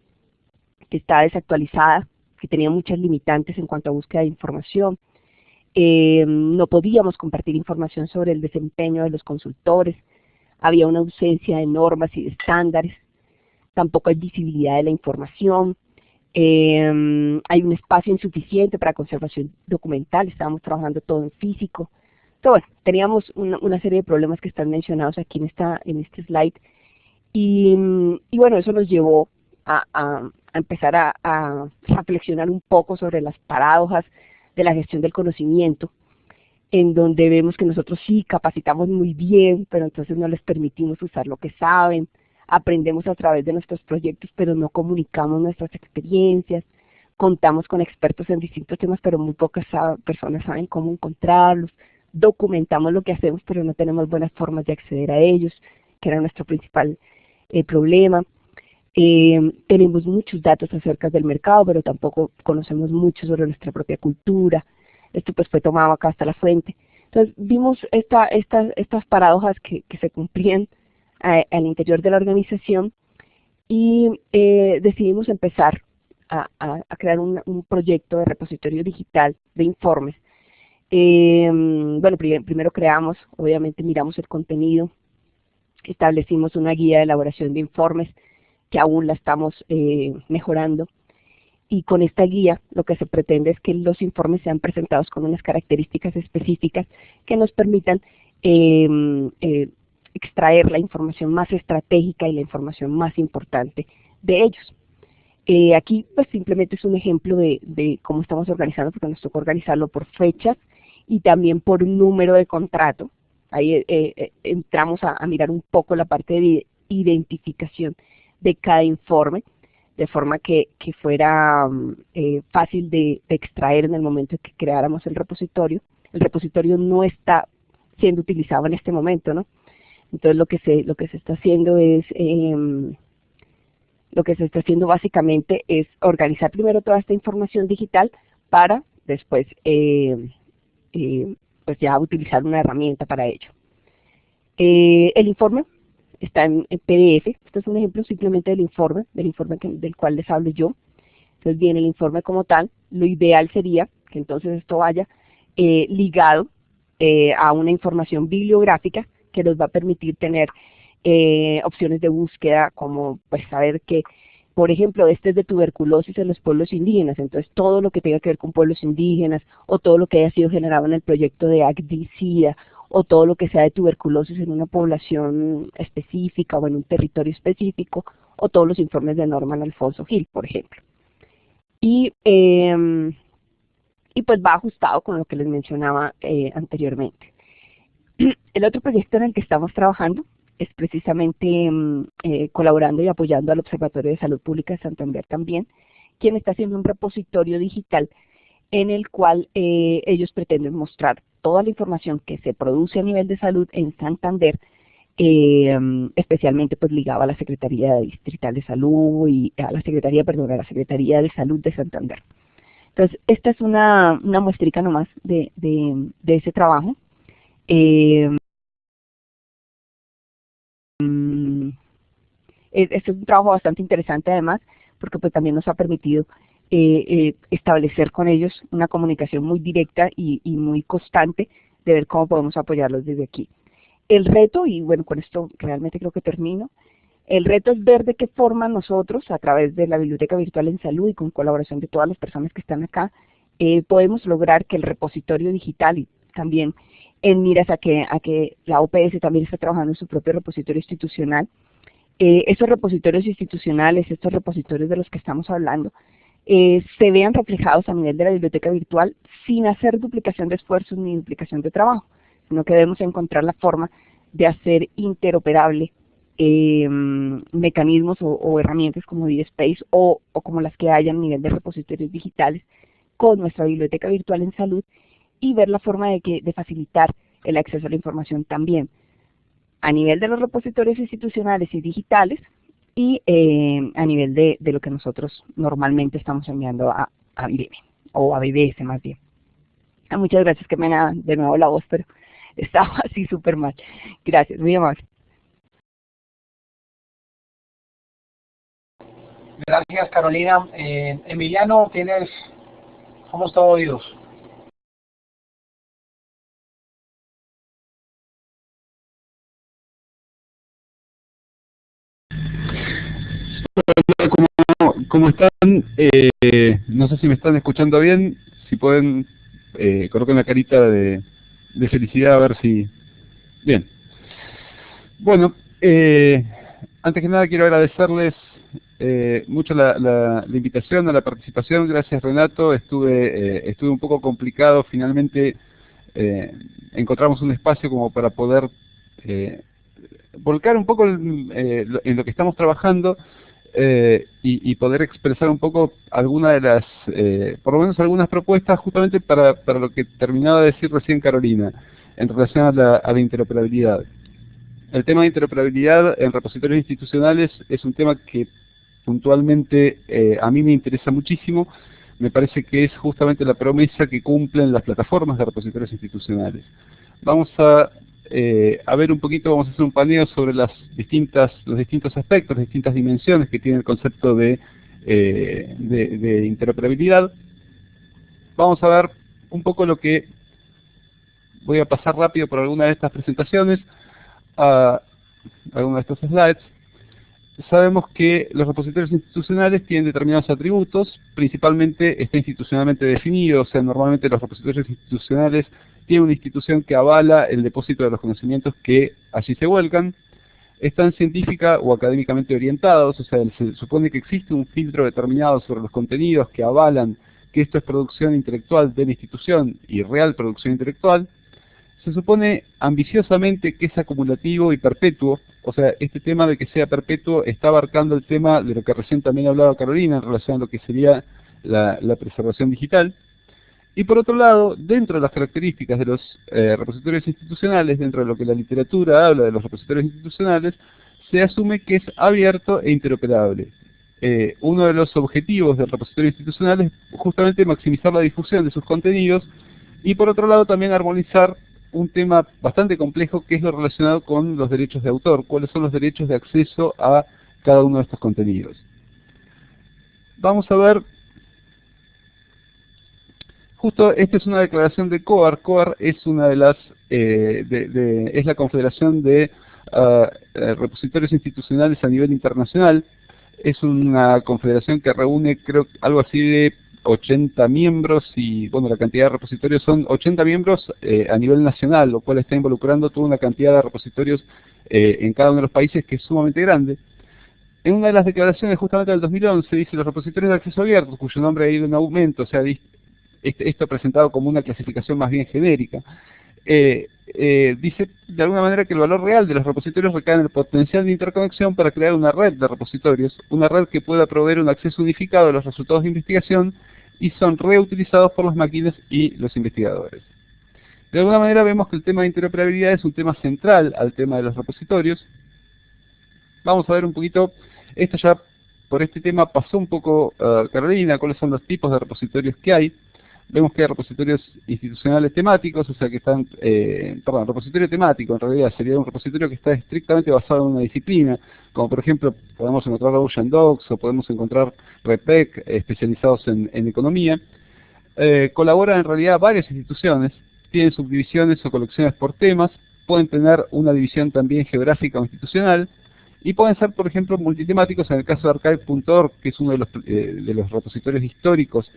que estaba desactualizada, que tenía muchas limitantes en cuanto a búsqueda de información. No podíamos compartir información sobre el desempeño de los consultores, había una ausencia de normas y de estándares, tampoco hay visibilidad de la información, hay un espacio insuficiente para conservación documental, estábamos trabajando todo en físico. Entonces, bueno, teníamos una serie de problemas que están mencionados aquí en este slide. Y bueno, eso nos llevó a empezar a reflexionar un poco sobre las paradojas de la gestión del conocimiento, en donde vemos que nosotros sí capacitamos muy bien, pero entonces no les permitimos usar lo que saben, aprendemos a través de nuestros proyectos, pero no comunicamos nuestras experiencias, contamos con expertos en distintos temas, pero muy pocas personas saben cómo encontrarlos, documentamos lo que hacemos, pero no tenemos buenas formas de acceder a ellos, que era nuestro principal problema. Tenemos muchos datos acerca del mercado, pero tampoco conocemos mucho sobre nuestra propia cultura. Esto pues fue tomado acá hasta la fuente. Entonces vimos estas paradojas que se cumplían al interior de la organización y decidimos empezar a crear un proyecto de repositorio digital de informes. Bueno, primero creamos, obviamente miramos el contenido, establecimos una guía de elaboración de informes que aún la estamos mejorando, y con esta guía lo que se pretende es que los informes sean presentados con unas características específicas que nos permitan extraer la información más estratégica y la información más importante de ellos. Aquí pues simplemente es un ejemplo de cómo estamos organizando, porque nos tocó organizarlo por fechas y también por un número de contrato. Ahí entramos a mirar un poco la parte de identificación de cada informe, de forma que fuera fácil de extraer en el momento en que creáramos el repositorio. El repositorio no está siendo utilizado en este momento, ¿no? Entonces lo que se está haciendo es básicamente es organizar primero toda esta información digital para después pues ya utilizar una herramienta para ello. El informe está en PDF. Este es un ejemplo simplemente del informe del cual les hablo yo. Entonces viene el informe como tal. Lo ideal sería que entonces esto vaya ligado a una información bibliográfica que nos va a permitir tener opciones de búsqueda, como pues saber que, por ejemplo, este es de tuberculosis en los pueblos indígenas, entonces todo lo que tenga que ver con pueblos indígenas, o todo lo que haya sido generado en el proyecto de ACDI-SIDA, o todo lo que sea de tuberculosis en una población específica o en un territorio específico, o todos los informes de Norman Alfonso Gil, por ejemplo. Y pues va ajustado con lo que les mencionaba anteriormente. El otro proyecto en el que estamos trabajando es precisamente colaborando y apoyando al Observatorio de Salud Pública de Santander también, quien está haciendo un repositorio digital en el cual ellos pretenden mostrar toda la información que se produce a nivel de salud en Santander, especialmente pues ligado a la Secretaría Distrital de Salud y a la Secretaría de Salud de Santander. Entonces, esta es una muestrica nomás de ese trabajo. Este es un trabajo bastante interesante además, porque pues también nos ha permitido establecer con ellos una comunicación muy directa y muy constante de ver cómo podemos apoyarlos desde aquí. El reto, y bueno, con esto realmente creo que termino, el reto es ver de qué forma nosotros, a través de la Biblioteca Virtual en Salud y con colaboración de todas las personas que están acá, podemos lograr que el repositorio digital y también en miras a que la OPS también está trabajando en su propio repositorio institucional, esos repositorios institucionales, estos repositorios de los que estamos hablando, se vean reflejados a nivel de la biblioteca virtual sin hacer duplicación de esfuerzos ni duplicación de trabajo, sino que debemos encontrar la forma de hacer interoperable mecanismos o herramientas como DSpace o como las que hayan a nivel de repositorios digitales con nuestra biblioteca virtual en salud, y ver la forma de facilitar el acceso a la información también a nivel de los repositorios institucionales y digitales y a nivel de lo que nosotros normalmente estamos enviando a IBM, o a BBS más bien. Muchas gracias, que me da de nuevo la voz, pero estaba así súper mal. Gracias, muy amable. Gracias, Carolina. Emiliano, somos todos oídos. ¿Cómo están? No sé si me están escuchando bien. Si pueden, coloquen la carita de felicidad a ver si... Bien. Bueno, antes que nada quiero agradecerles mucho la invitación a la participación. Gracias, Renato. Estuve un poco complicado. Finalmente encontramos un espacio como para poder volcar un poco en lo que estamos trabajando. Y poder expresar un poco alguna de las, por lo menos algunas propuestas justamente para lo que terminaba de decir recién Carolina, en relación a la interoperabilidad. El tema de interoperabilidad en repositorios institucionales es un tema que puntualmente a mí me interesa muchísimo. Me parece que es justamente la promesa que cumplen las plataformas de repositorios institucionales. Vamos a ver un poquito, vamos a hacer un paneo sobre los distintos aspectos, las distintas dimensiones que tiene el concepto de interoperabilidad. Vamos a ver un poco lo que... Voy a pasar rápido por alguna de estas presentaciones, a algunos de estos slides. Sabemos que los repositorios institucionales tienen determinados atributos, principalmente está institucionalmente definido, o sea, normalmente los repositorios institucionales tienen una institución que avala el depósito de los conocimientos que allí se vuelcan. Están científica o académicamente orientados, o sea, se supone que existe un filtro determinado sobre los contenidos que avalan que esto es producción intelectual de la institución y real producción intelectual. se supone ambiciosamente que es acumulativo y perpetuo. O sea, este tema de que sea perpetuo está abarcando el tema de lo que recién también hablaba Carolina en relación a lo que sería la preservación digital. Y por otro lado, dentro de las características de los repositorios institucionales, dentro de lo que la literatura habla de los repositorios institucionales, se asume que es abierto e interoperable. Uno de los objetivos del repositorio institucional es justamente maximizar la difusión de sus contenidos y por otro lado también armonizar un tema bastante complejo que es lo relacionado con los derechos de autor, cuáles son los derechos de acceso a cada uno de estos contenidos. Vamos a ver, justo esta es una declaración de COAR. COAR es una de las, es la Confederación de Repositorios Institucionales a nivel internacional. Es una confederación que reúne, creo, algo así de 80 miembros y, bueno, la cantidad de repositorios son 80 miembros a nivel nacional, lo cual está involucrando toda una cantidad de repositorios en cada uno de los países que es sumamente grande. En una de las declaraciones justamente del 2011 dice los repositorios de acceso abierto, cuyo nombre ha ido en aumento, o sea, esto presentado como una clasificación más bien genérica, dice de alguna manera que el valor real de los repositorios recae en el potencial de interconexión para crear una red de repositorios, una red que pueda proveer un acceso unificado a los resultados de investigación y son reutilizados por las máquinas y los investigadores. De alguna manera vemos que el tema de interoperabilidad es un tema central al tema de los repositorios. Vamos a ver un poquito, esto ya por este tema pasó un poco Carolina, cuáles son los tipos de repositorios que hay. Vemos que hay repositorios institucionales temáticos, o sea que están, repositorio temático en realidad sería un repositorio que está estrictamente basado en una disciplina, como por ejemplo podemos encontrar Ocean Docs o podemos encontrar REPEC especializados en economía. Colaboran en realidad varias instituciones, tienen subdivisiones o colecciones por temas, pueden tener una división también geográfica o institucional, y pueden ser, por ejemplo, multitemáticos en el caso de archive.org, que es uno de los repositorios históricos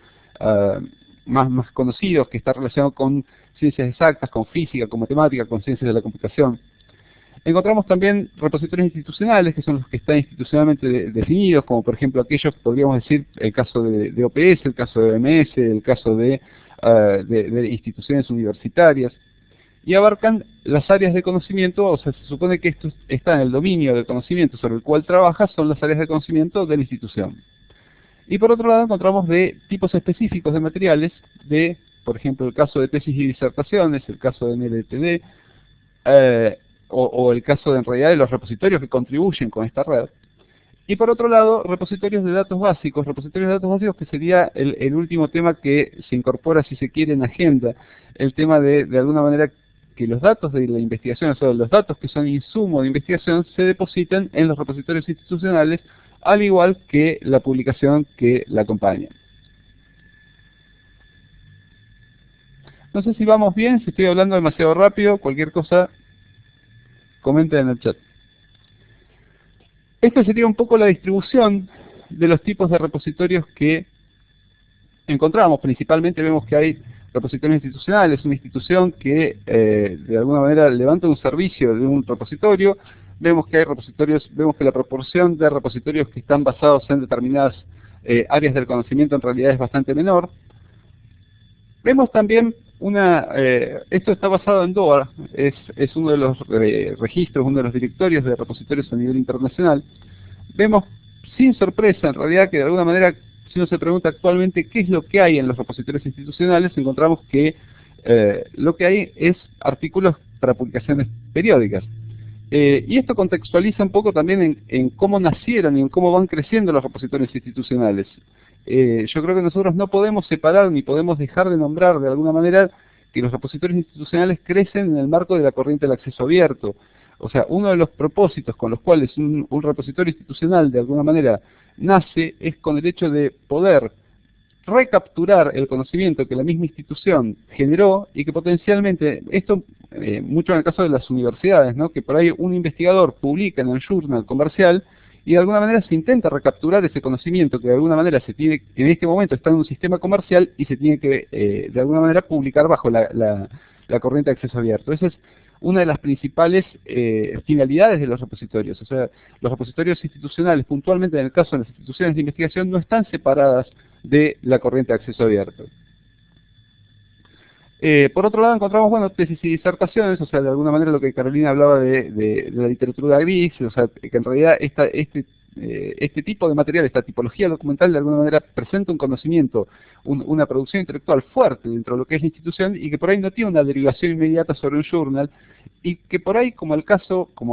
más conocidos, que está relacionado con ciencias exactas, con física, con matemática, con ciencias de la computación. Encontramos también repositorios institucionales, que son los que están institucionalmente definidos, como por ejemplo aquellos, podríamos decir, el caso de OPS, el caso de OMS, el caso de instituciones universitarias, y abarcan las áreas de conocimiento, o sea, se supone que esto está en el dominio del conocimiento sobre el cual trabaja, son las áreas de conocimiento de la institución. Y por otro lado encontramos de tipos específicos de materiales, por ejemplo, el caso de tesis y disertaciones, el caso de NLTD, o el caso de, en realidad, de los repositorios que contribuyen con esta red. Y por otro lado, repositorios de datos básicos que sería el último tema que se incorpora, si se quiere, en agenda, el tema de alguna manera, que los datos de la investigación, o sea, los datos que son insumo de investigación, se depositen en los repositorios institucionales, al igual que la publicación que la acompaña. No sé si vamos bien, si estoy hablando demasiado rápido, cualquier cosa, comenten en el chat. Esta sería un poco la distribución de los tipos de repositorios que encontramos. Principalmente vemos que hay repositorios institucionales, una institución que de alguna manera levanta un servicio de un repositorio. Vemos que hay repositorios, vemos que la proporción de repositorios que están basados en determinadas áreas del conocimiento en realidad es bastante menor. Vemos también esto está basado en DOA, es uno de los registros, uno de los directorios de repositorios a nivel internacional. Vemos sin sorpresa en realidad que de alguna manera, si uno se pregunta actualmente qué es lo que hay en los repositorios institucionales, encontramos que lo que hay es artículos para publicaciones periódicas. Y esto contextualiza un poco también en cómo nacieron y en cómo van creciendo los repositorios institucionales. Yo creo que nosotros no podemos separar ni podemos dejar de nombrar de alguna manera que los repositorios institucionales crecen en el marco de la corriente del acceso abierto. O sea, uno de los propósitos con los cuales un repositorio institucional de alguna manera nace es con el hecho de poder recapturar el conocimiento que la misma institución generó y que potencialmente, esto mucho en el caso de las universidades, ¿no? Que por ahí un investigador publica en el journal comercial y de alguna manera se intenta recapturar ese conocimiento que de alguna manera se tiene, en este momento está en un sistema comercial y se tiene que de alguna manera publicar bajo la corriente de acceso abierto. Esa es una de las principales finalidades de los repositorios. O sea, los repositorios institucionales, puntualmente en el caso de las instituciones de investigación, no están separadas de la corriente de acceso abierto. Por otro lado encontramos, bueno, tesis y disertaciones, o sea, de alguna manera lo que Carolina hablaba de la literatura gris, o sea, que en realidad este tipo de material, esta tipología documental de alguna manera presenta un conocimiento, una producción intelectual fuerte dentro de lo que es la institución y que por ahí no tiene una derivación inmediata sobre un journal y que por ahí, como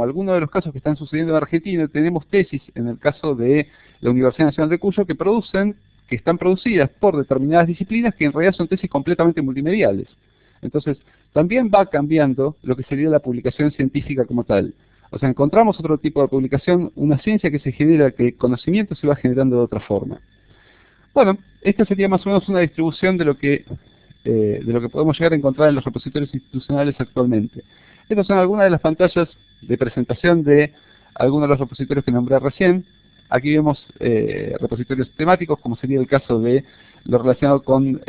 algunos de los casos que están sucediendo en Argentina, tenemos tesis en el caso de la Universidad Nacional de Cuyo que están producidas por determinadas disciplinas que en realidad son tesis completamente multimediales. Entonces, también va cambiando lo que sería la publicación científica como tal. O sea, encontramos otro tipo de publicación, una ciencia que se genera, que el conocimiento se va generando de otra forma. Bueno, esta sería más o menos una distribución de lo que podemos llegar a encontrar en los repositorios institucionales actualmente. Estas son algunas de las pantallas de presentación de algunos de los repositorios que nombré recién. Aquí vemos repositorios temáticos, como sería el caso de lo relacionado con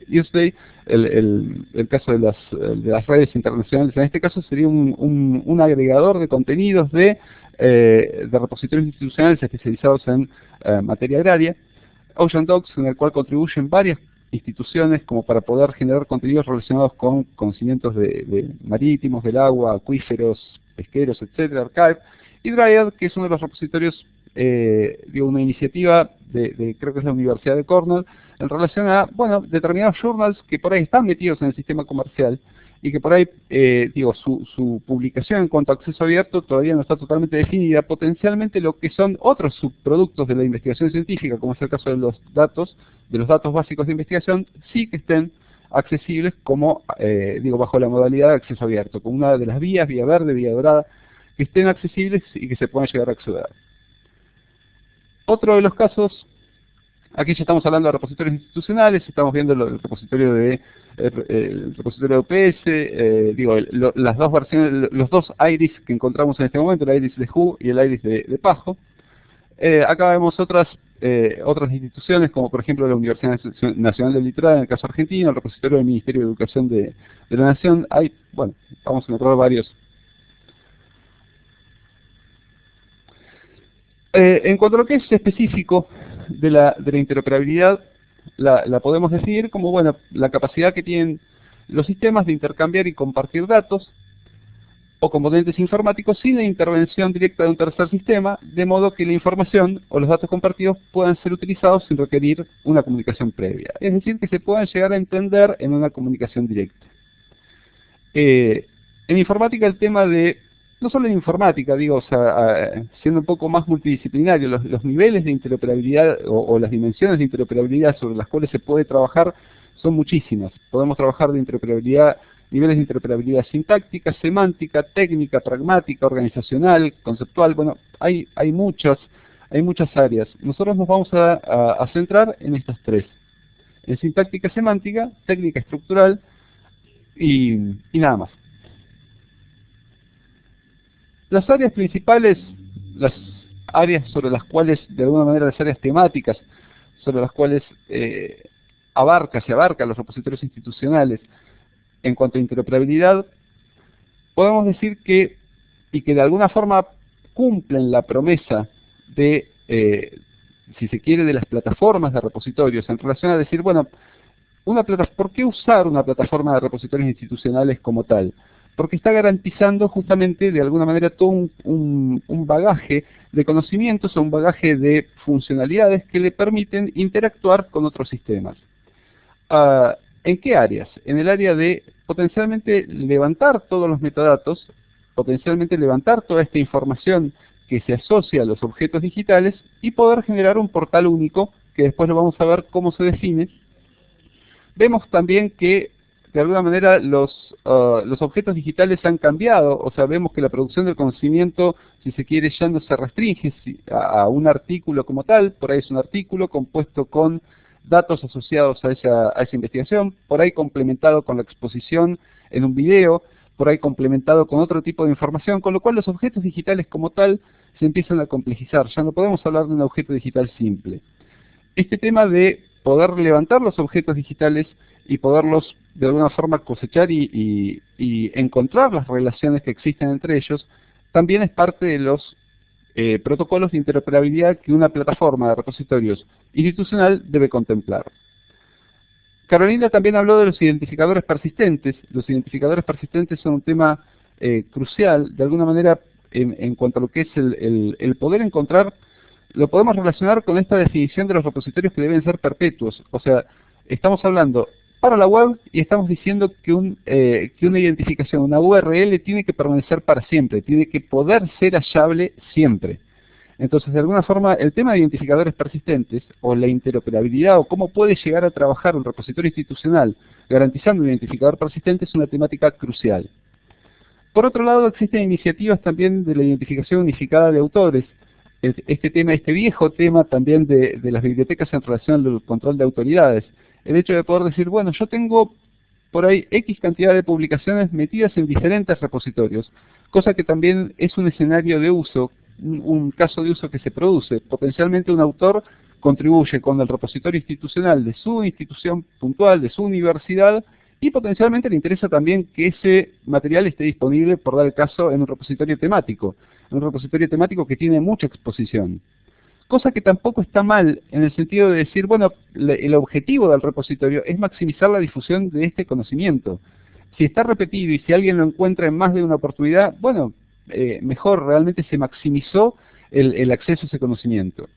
Useday, el caso de las redes internacionales. En este caso sería un agregador de contenidos de repositorios institucionales especializados en materia agraria. Ocean Docs, en el cual contribuyen varias instituciones como para poder generar contenidos relacionados con conocimientos marítimos, del agua, acuíferos, pesqueros, etcétera, Archive. Y Dryad, que es uno de los repositorios de una iniciativa creo que es la Universidad de Cornell, en relación a, bueno, determinados journals que por ahí están metidos en el sistema comercial y que por ahí, su publicación en cuanto a acceso abierto todavía no está totalmente definida. Potencialmente lo que son otros subproductos de la investigación científica, como es el caso de los datos básicos de investigación, sí que estén accesibles como, bajo la modalidad de acceso abierto, como una de las vías, vía verde, vía dorada, que estén accesibles y que se puedan llegar a acceder. Otro de los casos, aquí ya estamos hablando de repositorios institucionales, estamos viendo el repositorio de UPS, las dos versiones, los dos IRIS que encontramos en este momento, el IRIS de WHO y el IRIS de PAHO. Acá vemos otras instituciones, como por ejemplo la Universidad Nacional del Litoral, en el caso argentino, el repositorio del Ministerio de Educación de la Nación. Vamos a encontrar varios. En cuanto a lo que es específico de la interoperabilidad, la podemos definir como, bueno, la capacidad que tienen los sistemas de intercambiar y compartir datos o componentes informáticos sin la intervención directa de un tercer sistema, de modo que la información o los datos compartidos puedan ser utilizados sin requerir una comunicación previa. Es decir, que se puedan llegar a entender en una comunicación directa. En informática el tema de, no solo en informática, siendo un poco más multidisciplinario, los niveles de interoperabilidad o las dimensiones de interoperabilidad sobre las cuales se puede trabajar son muchísimas. Podemos trabajar niveles de interoperabilidad sintáctica, semántica, técnica, pragmática, organizacional, conceptual. Bueno, hay muchas áreas. Nosotros nos vamos a centrar en estas tres: en sintáctica semántica, técnica estructural y nada más. Las áreas principales, las áreas sobre las cuales, de alguna manera, las áreas temáticas, sobre las cuales se abarcan los repositorios institucionales en cuanto a interoperabilidad, podemos decir que de alguna forma cumplen la promesa de, si se quiere, de las plataformas de repositorios, en relación a decir, bueno, ¿por qué usar una plataforma de repositorios institucionales como tal? Porque está garantizando justamente de alguna manera todo un bagaje de conocimientos o un bagaje de funcionalidades que le permiten interactuar con otros sistemas. ¿En qué áreas? En el área de potencialmente levantar todos los metadatos, potencialmente levantar toda esta información que se asocia a los objetos digitales y poder generar un portal único, que después lo vamos a ver cómo se define. Vemos también que de alguna manera los objetos digitales han cambiado, o sea, vemos que la producción del conocimiento, si se quiere, ya no se restringe a un artículo como tal. Por ahí es un artículo compuesto con datos asociados a esa investigación, por ahí complementado con la exposición en un video, por ahí complementado con otro tipo de información, con lo cual los objetos digitales como tal se empiezan a complejizar. Ya no podemos hablar de un objeto digital simple. Este tema de poder levantar los objetos digitales y poderlos de alguna forma cosechar y encontrar las relaciones que existen entre ellos, también es parte de los protocolos de interoperabilidad que una plataforma de repositorios institucional debe contemplar. Carolina también habló de los identificadores persistentes. Los identificadores persistentes son un tema crucial, de alguna manera, en cuanto a lo que es el poder encontrar. Lo podemos relacionar con esta definición de los repositorios que deben ser perpetuos. O sea, estamos hablando para la web y estamos diciendo que una identificación, una URL, tiene que permanecer para siempre, tiene que poder ser hallable siempre. Entonces, de alguna forma, el tema de identificadores persistentes, o la interoperabilidad, o cómo puede llegar a trabajar un repositorio institucional garantizando un identificador persistente, es una temática crucial. Por otro lado, existen iniciativas también de la identificación unificada de autores. Este viejo tema también de las bibliotecas en relación al control de autoridades. El hecho de poder decir, bueno, yo tengo por ahí X cantidad de publicaciones metidas en diferentes repositorios, cosa que también es un escenario de uso, un caso de uso que se produce. Potencialmente un autor contribuye con el repositorio institucional de su institución puntual, de su universidad, y potencialmente le interesa también que ese material esté disponible, por dar el caso, en un repositorio temático que tiene mucha exposición. Cosa que tampoco está mal, en el sentido de decir, bueno, el objetivo del repositorio es maximizar la difusión de este conocimiento. Si está repetido y si alguien lo encuentra en más de una oportunidad, bueno, mejor, realmente se maximizó el acceso a ese conocimiento.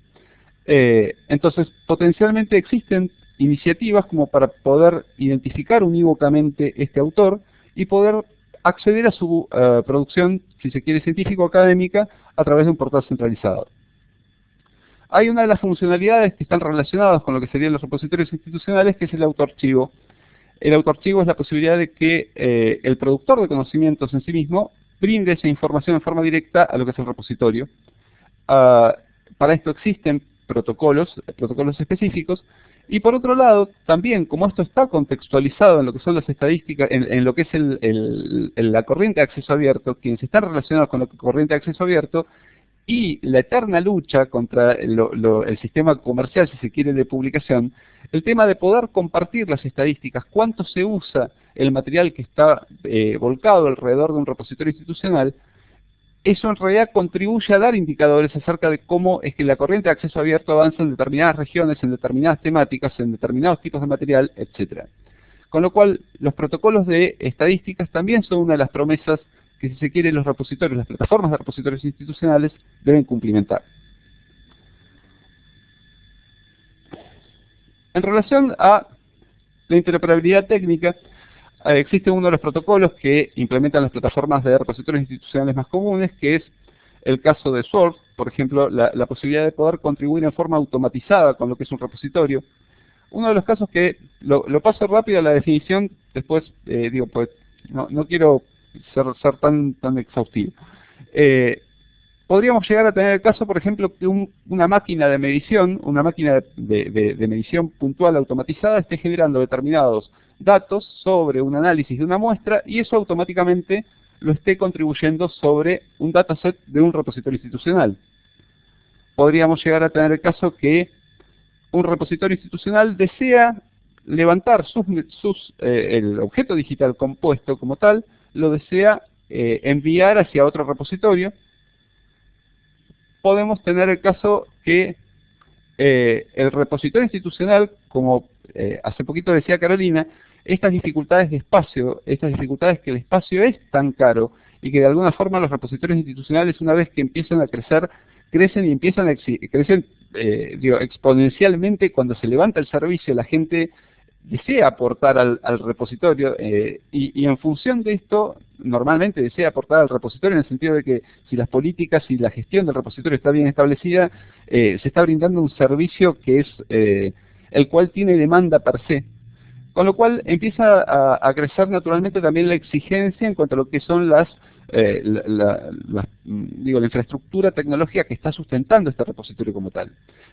Entonces, potencialmente existen iniciativas como para poder identificar unívocamente este autor y poder acceder a su producción, si se quiere, científico o académica, a través de un portal centralizado. Hay una de las funcionalidades que están relacionadas con lo que serían los repositorios institucionales, que es el autoarchivo. El autoarchivo es la posibilidad de que el productor de conocimientos en sí mismo brinde esa información en forma directa a lo que es el repositorio. Para esto existen protocolos específicos, y por otro lado, también como esto está contextualizado en lo que son las estadísticas, en lo que es la corriente de acceso abierto, quienes están relacionados con la corriente de acceso abierto, y la eterna lucha contra el sistema comercial, si se quiere, de publicación, el tema de poder compartir las estadísticas, cuánto se usa el material que está volcado alrededor de un repositorio institucional, eso en realidad contribuye a dar indicadores acerca de cómo es que la corriente de acceso abierto avanza en determinadas regiones, en determinadas temáticas, en determinados tipos de material, etc. Con lo cual, los protocolos de estadísticas también son una de las promesas que, si se quiere, los repositorios, las plataformas de repositorios institucionales deben cumplimentar. En relación a la interoperabilidad técnica, existe uno de los protocolos que implementan las plataformas de repositorios institucionales más comunes, que es el caso de SWORD, por ejemplo, la posibilidad de poder contribuir en forma automatizada con lo que es un repositorio. Uno de los casos que, lo paso rápido a la definición, después digo, pues no quiero ser tan exhaustivo. Podríamos llegar a tener el caso, por ejemplo, que una máquina de medición, de medición puntual automatizada esté generando determinados datos sobre un análisis de una muestra y eso automáticamente lo esté contribuyendo sobre un dataset de un repositorio institucional. Podríamos llegar a tener el caso que un repositorio institucional desea levantar el objeto digital compuesto como tal, lo desea enviar hacia otro repositorio. Podemos tener el caso que el repositorio institucional, como hace poquito decía Carolina, estas dificultades de espacio, estas dificultades que el espacio es tan caro y que de alguna forma los repositorios institucionales, una vez que empiezan a crecer, crecen y crecen exponencialmente. Cuando se levanta el servicio, la gente desea aportar al repositorio y en función de esto, normalmente desea aportar al repositorio en el sentido de que si las políticas y la gestión del repositorio está bien establecida, se está brindando un servicio que es el cual tiene demanda per se. Con lo cual empieza a crecer naturalmente también la exigencia en cuanto a lo que son la infraestructura tecnológica que está sustentando este repositorio como tal.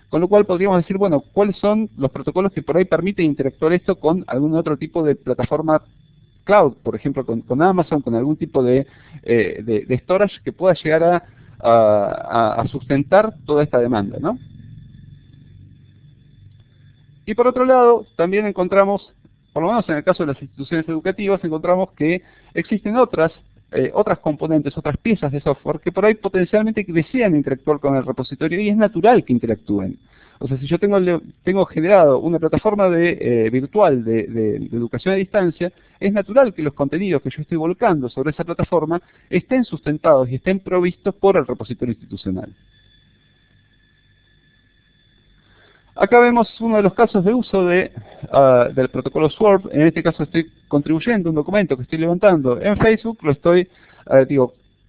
Con lo cual podríamos decir, bueno, ¿cuáles son los protocolos que por ahí permiten interactuar esto con algún otro tipo de plataforma cloud? Por ejemplo, con Amazon, con algún tipo de storage que pueda llegar a sustentar toda esta demanda, ¿no? Y por otro lado, también encontramos, por lo menos en el caso de las instituciones educativas, encontramos que existen otras componentes, otras piezas de software que por ahí potencialmente desean interactuar con el repositorio y es natural que interactúen. O sea, si yo tengo generado una plataforma virtual de educación a distancia, es natural que los contenidos que yo estoy volcando sobre esa plataforma estén sustentados y estén provistos por el repositorio institucional. Acá vemos uno de los casos de uso del protocolo SWORD. En este caso estoy contribuyendo a un documento que estoy levantando en Facebook,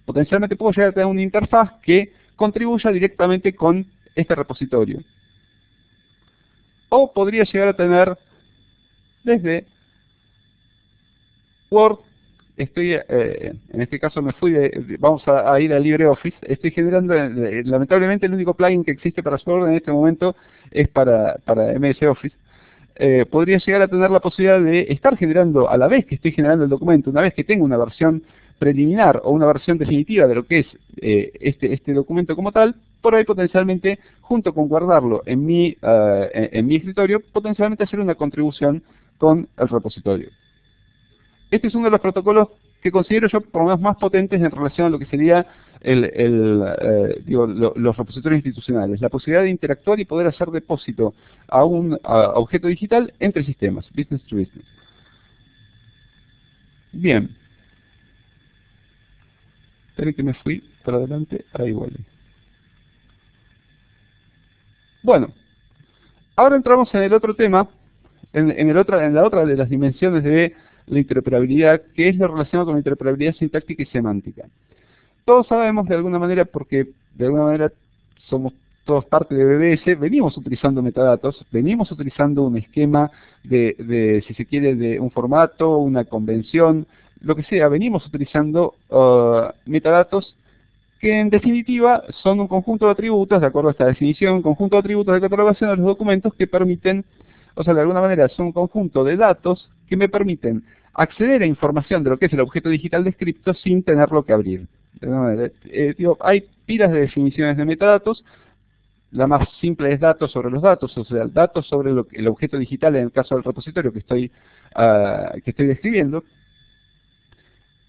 potencialmente puedo llegar a tener una interfaz que contribuya directamente con este repositorio. O podría llegar a tener desde Word, en este caso vamos a ir a LibreOffice, estoy generando, lamentablemente el único plugin que existe para Word en este momento es para MS Office. Podría llegar a tener la posibilidad de estar generando, a la vez que estoy generando el documento, una vez que tengo una versión preliminar o una versión definitiva de lo que es este documento como tal, por ahí potencialmente, junto con guardarlo en mi escritorio, potencialmente hacer una contribución con el repositorio. Este es uno de los protocolos que considero yo por lo menos más potentes en relación a lo que sería los repositorios institucionales, la posibilidad de interactuar y poder hacer depósito a un objeto digital entre sistemas, business to business. Bien. Esperen que me fui para adelante, ahí vuelve. Bueno, ahora entramos en el otro tema, en la otra de las dimensiones de la interoperabilidad, que es lo relacionado con la interoperabilidad sintáctica y semántica. Todos sabemos de alguna manera, porque de alguna manera somos todos parte de BBS, venimos utilizando metadatos, venimos utilizando un esquema si se quiere, de un formato, una convención, lo que sea, venimos utilizando metadatos que en definitiva son un conjunto de atributos, de acuerdo a esta definición, un conjunto de atributos de catalogación de los documentos que permiten, o sea, de alguna manera son un conjunto de datos que me permiten acceder a información de lo que es el objeto digital descripto sin tenerlo que abrir. De alguna manera, hay pilas de definiciones de metadatos. La más simple es datos sobre los datos, o sea, datos sobre el objeto digital en el caso del repositorio que estoy describiendo.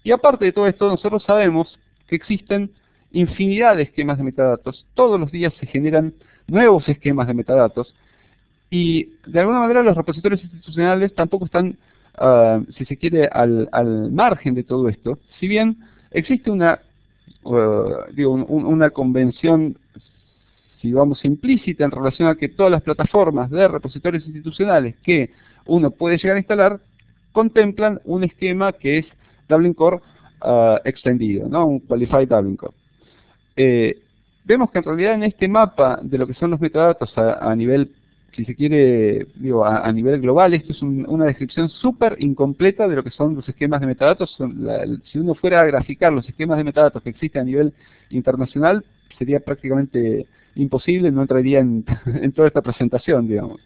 Y aparte de todo esto, nosotros sabemos que existen infinidad de esquemas de metadatos. Todos los días se generan nuevos esquemas de metadatos. Y de alguna manera los repositorios institucionales tampoco están, si se quiere, al margen de todo esto. Si bien existe una convención, si vamos, implícita en relación a que todas las plataformas de repositorios institucionales que uno puede llegar a instalar contemplan un esquema que es Dublin Core extendido, ¿no? Un Qualified Dublin Core. Vemos que en realidad en este mapa de lo que son los metadatos a nivel, si se quiere, a nivel global, esto es una descripción súper incompleta de lo que son los esquemas de metadatos. Si uno fuera a graficar los esquemas de metadatos que existen a nivel internacional, sería prácticamente imposible, no entraría en toda esta presentación, digamos.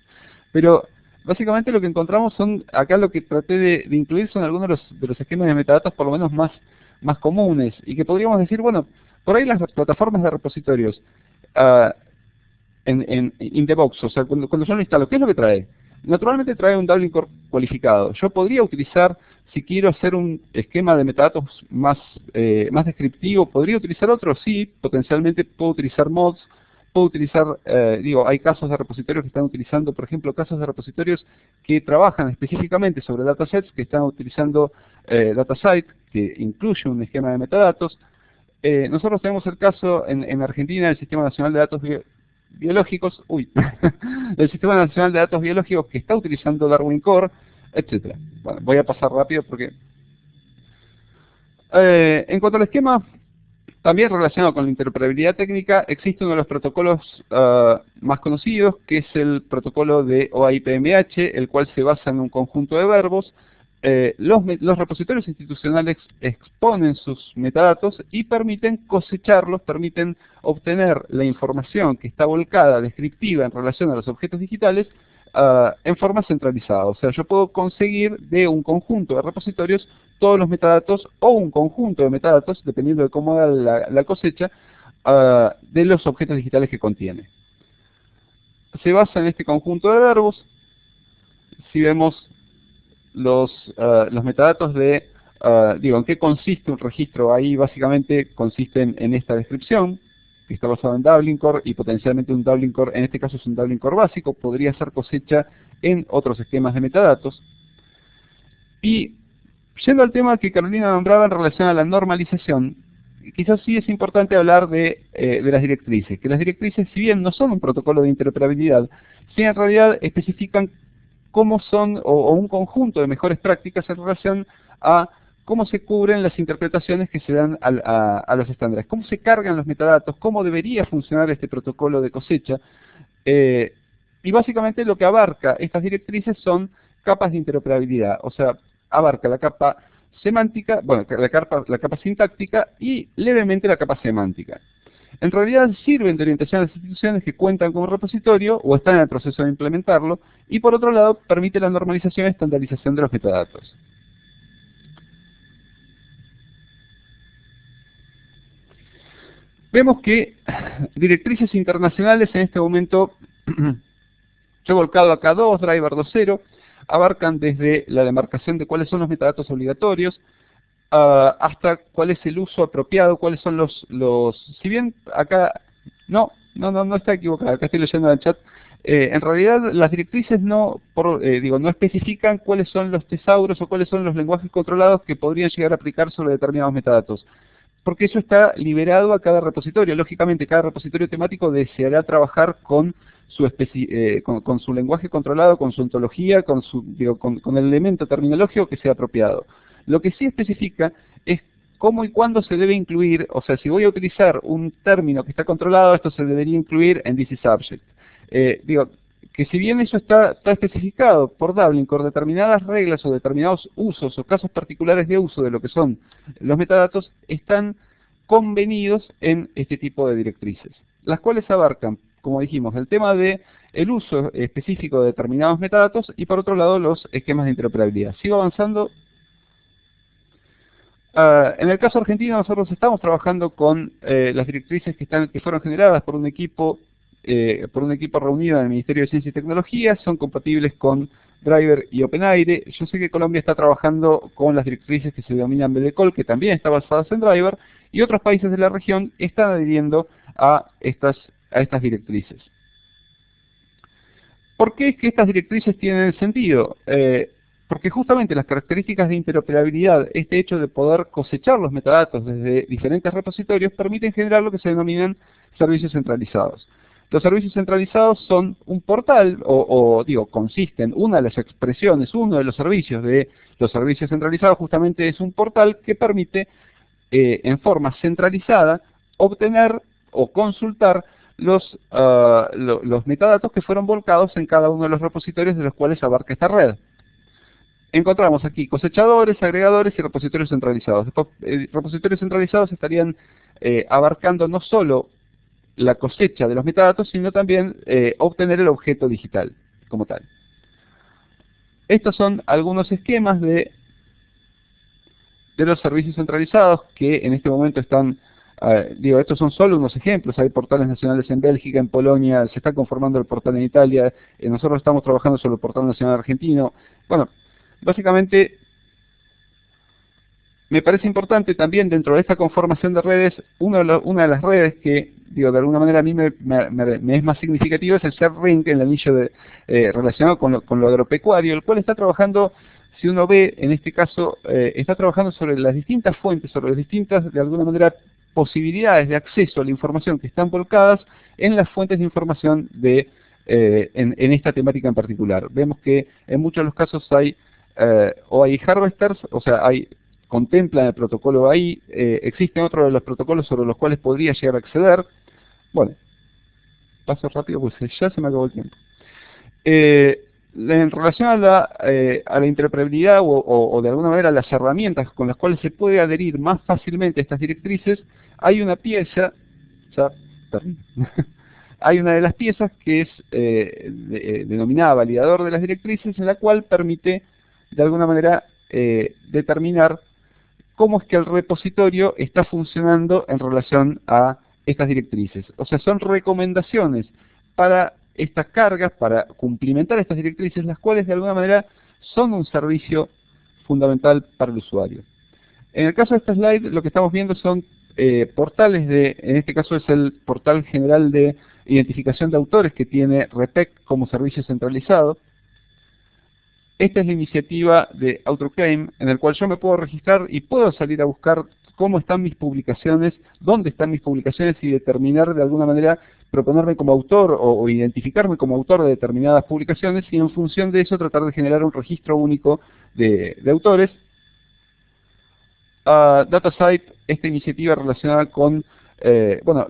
Pero básicamente lo que encontramos acá lo que traté de incluir son algunos de los esquemas de metadatos por lo menos más comunes, y que podríamos decir, bueno, por ahí las plataformas de repositorios, in the box, o sea, cuando yo lo instalo, ¿qué es lo que trae? Naturalmente trae un Dublin Core cualificado. Yo podría utilizar, si quiero hacer un esquema de metadatos más descriptivo, ¿podría utilizar otro? Sí, potencialmente puedo utilizar mods, puedo utilizar, hay casos de repositorios que están utilizando, por ejemplo, casos de repositorios que trabajan específicamente sobre datasets, que están utilizando DataSite, que incluye un esquema de metadatos. Nosotros tenemos el caso en Argentina del Sistema Nacional de Datos Biológicos, del Sistema Nacional de Datos Biológicos que está utilizando Darwin Core, etcétera. Bueno, voy a pasar rápido porque... en cuanto al esquema, también relacionado con la interoperabilidad técnica, existe uno de los protocolos más conocidos, que es el protocolo de OAI-PMH, el cual se basa en un conjunto de verbos. Los repositorios institucionales exponen sus metadatos y permiten cosecharlos, permiten obtener la información que está volcada, descriptiva en relación a los objetos digitales, en forma centralizada. O sea, yo puedo conseguir de un conjunto de repositorios todos los metadatos o un conjunto de metadatos, dependiendo de cómo haga la cosecha, de los objetos digitales que contiene. Se basa en este conjunto de verbos. Si vemos los metadatos en qué consiste un registro, ahí básicamente consisten en esta descripción. que está basado en Dublin Core y potencialmente un Dublin Core, en este caso es un Dublin Core básico, podría ser cosecha en otros esquemas de metadatos. Y yendo al tema que Carolina nombraba en relación a la normalización, quizás sí es importante hablar de las directrices, que las directrices, si bien no son un protocolo de interoperabilidad, sí en realidad especifican cómo son, o un conjunto de mejores prácticas en relación a cómo se cubren las interpretaciones que se dan a los estándares, cómo se cargan los metadatos, cómo debería funcionar este protocolo de cosecha, y básicamente lo que abarca estas directrices son capas de interoperabilidad, o sea, abarca la capa semántica, bueno, la capa sintáctica y levemente la capa semántica. En realidad sirven de orientación a las instituciones que cuentan con un repositorio o están en el proceso de implementarlo, y por otro lado permite la normalización y estandarización de los metadatos. Vemos que directrices internacionales en este momento, yo he volcado acá dos, Driver 2.0, abarcan desde la demarcación de cuáles son los metadatos obligatorios, hasta cuál es el uso apropiado, cuáles son si bien acá, no está equivocado, acá estoy leyendo en el chat, en realidad las directrices no especifican cuáles son los tesauros o cuáles son los lenguajes controlados que podrían llegar a aplicar sobre determinados metadatos, porque eso está liberado a cada repositorio. Lógicamente cada repositorio temático deseará trabajar con su lenguaje controlado, con su ontología, con el elemento terminológico que sea apropiado. Lo que sí especifica es cómo y cuándo se debe incluir, o sea, si voy a utilizar un término que está controlado, esto se debería incluir en this subject. Que si bien eso está especificado por Dublin Core, determinadas reglas o determinados usos o casos particulares de uso de lo que son los metadatos están convenidos en este tipo de directrices, las cuales abarcan, como dijimos, el tema de el uso específico de determinados metadatos y por otro lado los esquemas de interoperabilidad. Sigo avanzando. En el caso argentino nosotros estamos trabajando con las directrices que fueron generadas por un equipo reunido en el Ministerio de Ciencia y Tecnología, son compatibles con Driver y OpenAIRE. Yo sé que Colombia está trabajando con las directrices que se denominan BDCOL, que también están basadas en Driver, y otros países de la región están adhiriendo a estas directrices. ¿Por qué es que estas directrices tienen sentido? Porque justamente las características de interoperabilidad, este hecho de poder cosechar los metadatos desde diferentes repositorios, permiten generar lo que se denominan servicios centralizados. Los servicios centralizados son un portal, consisten, una de las expresiones, uno de los servicios centralizados justamente es un portal que permite en forma centralizada obtener o consultar los metadatos que fueron volcados en cada uno de los repositorios de los cuales abarca esta red. Encontramos aquí cosechadores, agregadores y repositorios centralizados. Repositorios centralizados estarían abarcando no solo la cosecha de los metadatos, sino también obtener el objeto digital como tal. Estos son algunos esquemas de los servicios centralizados que en este momento están, estos son solo unos ejemplos. Hay portales nacionales en Bélgica, en Polonia, se está conformando el portal en Italia, nosotros estamos trabajando sobre el portal nacional argentino. Bueno, básicamente me parece importante también dentro de esta conformación de redes, una de las redes que, de alguna manera a mí me es más significativa es el CERRING, el anillo relacionado con lo agropecuario, el cual está trabajando, si uno ve, en este caso, está trabajando sobre las distintas fuentes, sobre las distintas, de alguna manera, posibilidades de acceso a la información que están volcadas en las fuentes de información en esta temática en particular. Vemos que en muchos de los casos hay harvesters, o sea, contemplan el protocolo ahí, existen otros de los protocolos sobre los cuales podría llegar a acceder. Bueno, paso rápido pues ya se me acabó el tiempo. En relación a la interoperabilidad o de alguna manera las herramientas con las cuales se puede adherir más fácilmente a estas directrices, hay una pieza, hay una de las piezas que es denominada validador de las directrices, en la cual permite de alguna manera determinar cómo es que el repositorio está funcionando en relación a estas directrices. O sea, son recomendaciones para estas cargas, para cumplimentar estas directrices, las cuales de alguna manera son un servicio fundamental para el usuario. En el caso de esta slide, lo que estamos viendo son portales en este caso es el portal general de identificación de autores que tiene REPEC como servicio centralizado. Esta es la iniciativa de AutoClaim, en el cual yo me puedo registrar y puedo salir a buscar cómo están mis publicaciones, dónde están mis publicaciones y determinar de alguna manera, proponerme como autor o identificarme como autor de determinadas publicaciones y en función de eso tratar de generar un registro único de autores. DataCite, esta iniciativa relacionada con, bueno,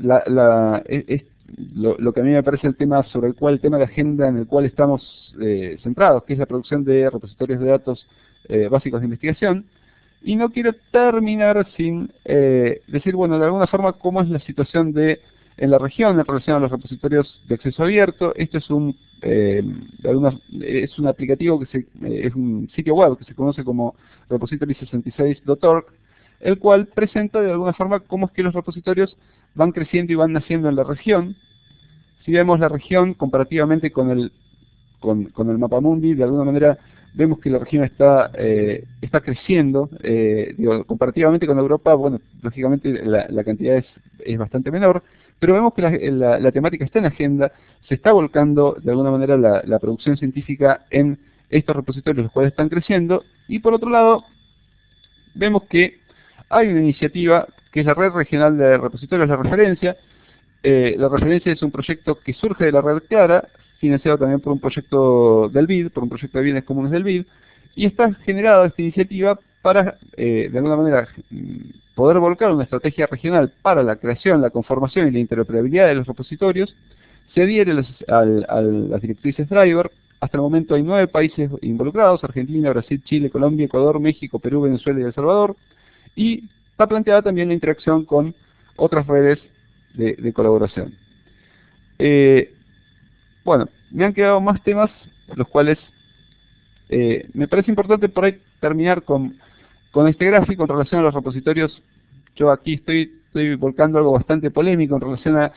lo que a mí me parece el tema el tema de agenda en el cual estamos centrados, que es la producción de repositorios de datos básicos de investigación. Y no quiero terminar sin decir, bueno, de alguna forma, cómo es la situación en la región en relación a los repositorios de acceso abierto. Esto es es un aplicativo es un sitio web que se conoce como repository66.org, el cual presenta de alguna forma cómo es que los repositorios van creciendo y van naciendo en la región. Si vemos la región comparativamente con el mapamundi, de alguna manera vemos que la región está creciendo. Comparativamente con Europa, bueno, lógicamente la cantidad es bastante menor, pero vemos que la temática está en agenda, se está volcando de alguna manera la producción científica en estos repositorios, los cuales están creciendo, y por otro lado, vemos que hay una iniciativa que es la Red Regional de Repositorios de Referencia. La referencia es un proyecto que surge de la Red Clara, financiado también por un proyecto del BID, por un proyecto de bienes comunes del BID, y está generada esta iniciativa para, de alguna manera, poder volcar una estrategia regional para la creación, la conformación y la interoperabilidad de los repositorios. Se adhiere a las directrices Driver. Hasta el momento hay 9 países involucrados: Argentina, Brasil, Chile, Colombia, Ecuador, México, Perú, Venezuela y El Salvador. Y está planteada también la interacción con otras redes de colaboración. Bueno, me han quedado más temas, los cuales me parece importante por ahí terminar con este gráfico en relación a los repositorios. Yo aquí estoy volcando algo bastante polémico en relación a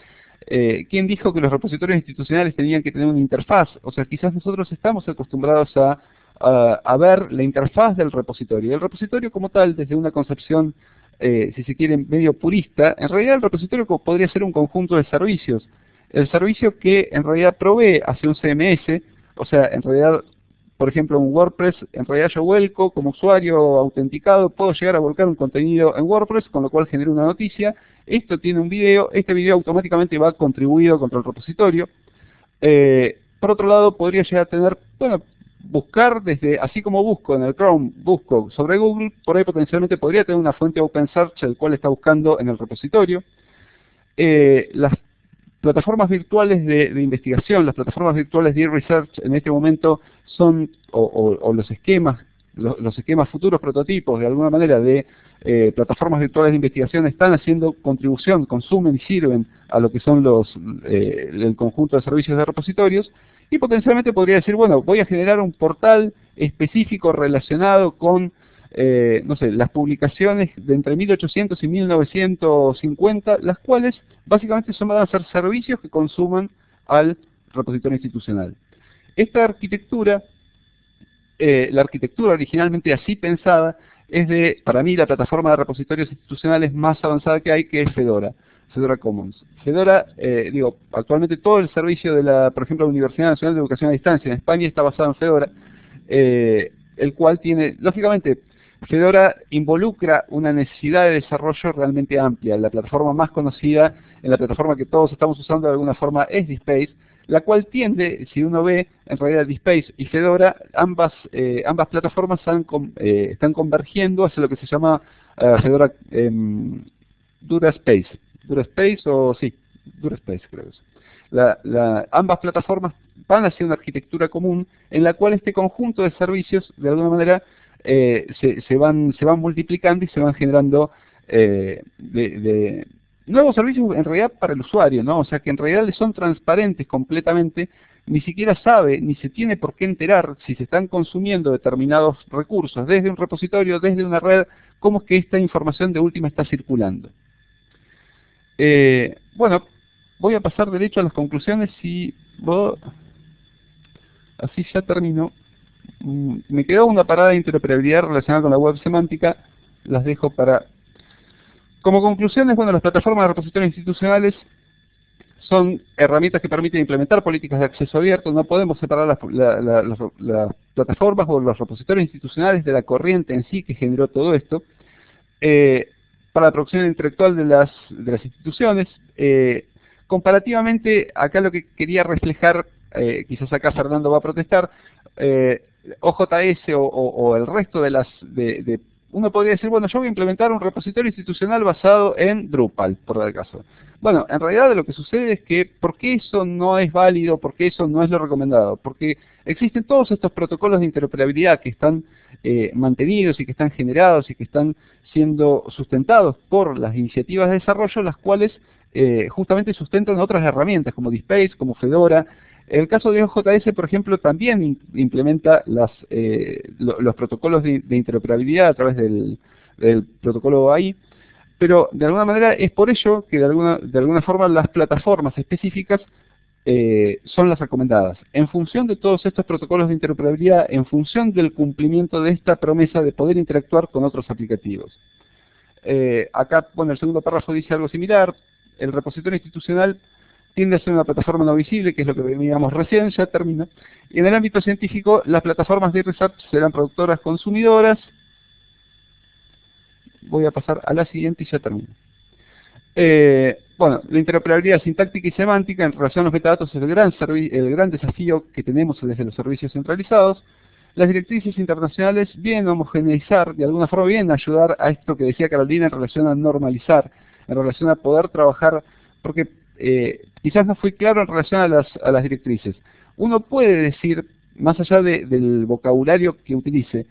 quién dijo que los repositorios institucionales tenían que tener una interfaz. O sea, quizás nosotros estamos acostumbrados a ver la interfaz del repositorio. El repositorio como tal, desde una concepción, si se quiere, medio purista, en realidad el repositorio podría ser un conjunto de servicios. El servicio que en realidad provee hacia un CMS, o sea, en realidad, por ejemplo, un WordPress, en realidad yo vuelco como usuario autenticado, puedo llegar a volcar un contenido en WordPress, con lo cual genero una noticia. Esto tiene un video, este video automáticamente va contribuido contra el repositorio. Por otro lado, podría llegar a tener, bueno, buscar así como busco en el Chrome, busco sobre Google, por ahí potencialmente podría tener una fuente OpenSearch el cual está buscando en el repositorio. Las plataformas virtuales de investigación, las plataformas virtuales de e-research en este momento son, o los esquemas futuros prototipos de alguna manera de plataformas virtuales de investigación están haciendo contribución, consumen y sirven a lo que son el conjunto de servicios de repositorios. Y potencialmente podría decir, bueno, voy a generar un portal específico relacionado con, no sé, las publicaciones de entre 1800 y 1950, las cuales básicamente van a ser servicios que consuman al repositorio institucional. Esta arquitectura, la arquitectura originalmente así pensada, es para mí, la plataforma de repositorios institucionales más avanzada que hay, que es Fedora Commons. Fedora, actualmente todo el servicio de por ejemplo, la Universidad Nacional de Educación a Distancia en España está basado en Fedora, el cual tiene, lógicamente, Fedora involucra una necesidad de desarrollo realmente amplia. La plataforma más conocida, la plataforma que todos estamos usando de alguna forma, es DSpace, la cual tiende, si uno ve, en realidad DSpace y Fedora, ambas plataformas están convergiendo hacia lo que se llama Fedora DuraSpace. DuraSpace creo que es. Ambas plataformas van hacia una arquitectura común en la cual este conjunto de servicios, de alguna manera, se van multiplicando y se van generando nuevos servicios en realidad para el usuario, ¿no? O sea, que en realidad son transparentes completamente, ni siquiera sabe, ni se tiene por qué enterar si se están consumiendo determinados recursos desde un repositorio, desde una red, cómo es que esta información de última está circulando. Bueno, voy a pasar derecho a las conclusiones y así ya termino. Me quedó una parada de interoperabilidad relacionada con la web semántica, las dejo para Como conclusiones, bueno, las plataformas de repositorios institucionales son herramientas que permiten implementar políticas de acceso abierto. No podemos separar las plataformas o los repositorios institucionales de la corriente en sí que generó todo esto. Para la producción intelectual de las instituciones, comparativamente, acá lo que quería reflejar, quizás acá Fernando va a protestar, OJS o el resto de uno podría decir, bueno, yo voy a implementar un repositorio institucional basado en Drupal, por dar el caso. Bueno, en realidad lo que sucede es que, ¿por qué eso no es válido? ¿Por qué eso no es lo recomendado? Porque existen todos estos protocolos de interoperabilidad que están mantenidos y que están generados y que están siendo sustentados por las iniciativas de desarrollo, las cuales justamente sustentan otras herramientas como DSpace, como Fedora. El caso de OJS, por ejemplo, también implementa los protocolos de interoperabilidad a través del protocolo OAI, pero de alguna manera es por ello que de alguna forma las plataformas específicas son las recomendadas. En función de todos estos protocolos de interoperabilidad, en función del cumplimiento de esta promesa de poder interactuar con otros aplicativos. Acá, bueno, el segundo párrafo dice algo similar. El repositorio institucional tiende a ser una plataforma no visible, que es lo que veíamos recién, ya termina. Y en el ámbito científico, las plataformas de research serán productoras consumidoras. Voy a pasar a la siguiente y ya termino. Bueno, la interoperabilidad sintáctica y semántica en relación a los metadatos es el gran desafío que tenemos desde los servicios centralizados. Las directrices internacionales vienen a homogeneizar, de alguna forma vienen a ayudar a esto que decía Carolina en relación a normalizar, en relación a poder trabajar, porque quizás no fui claro en relación a las directrices. Uno puede decir, más allá del vocabulario que utilice,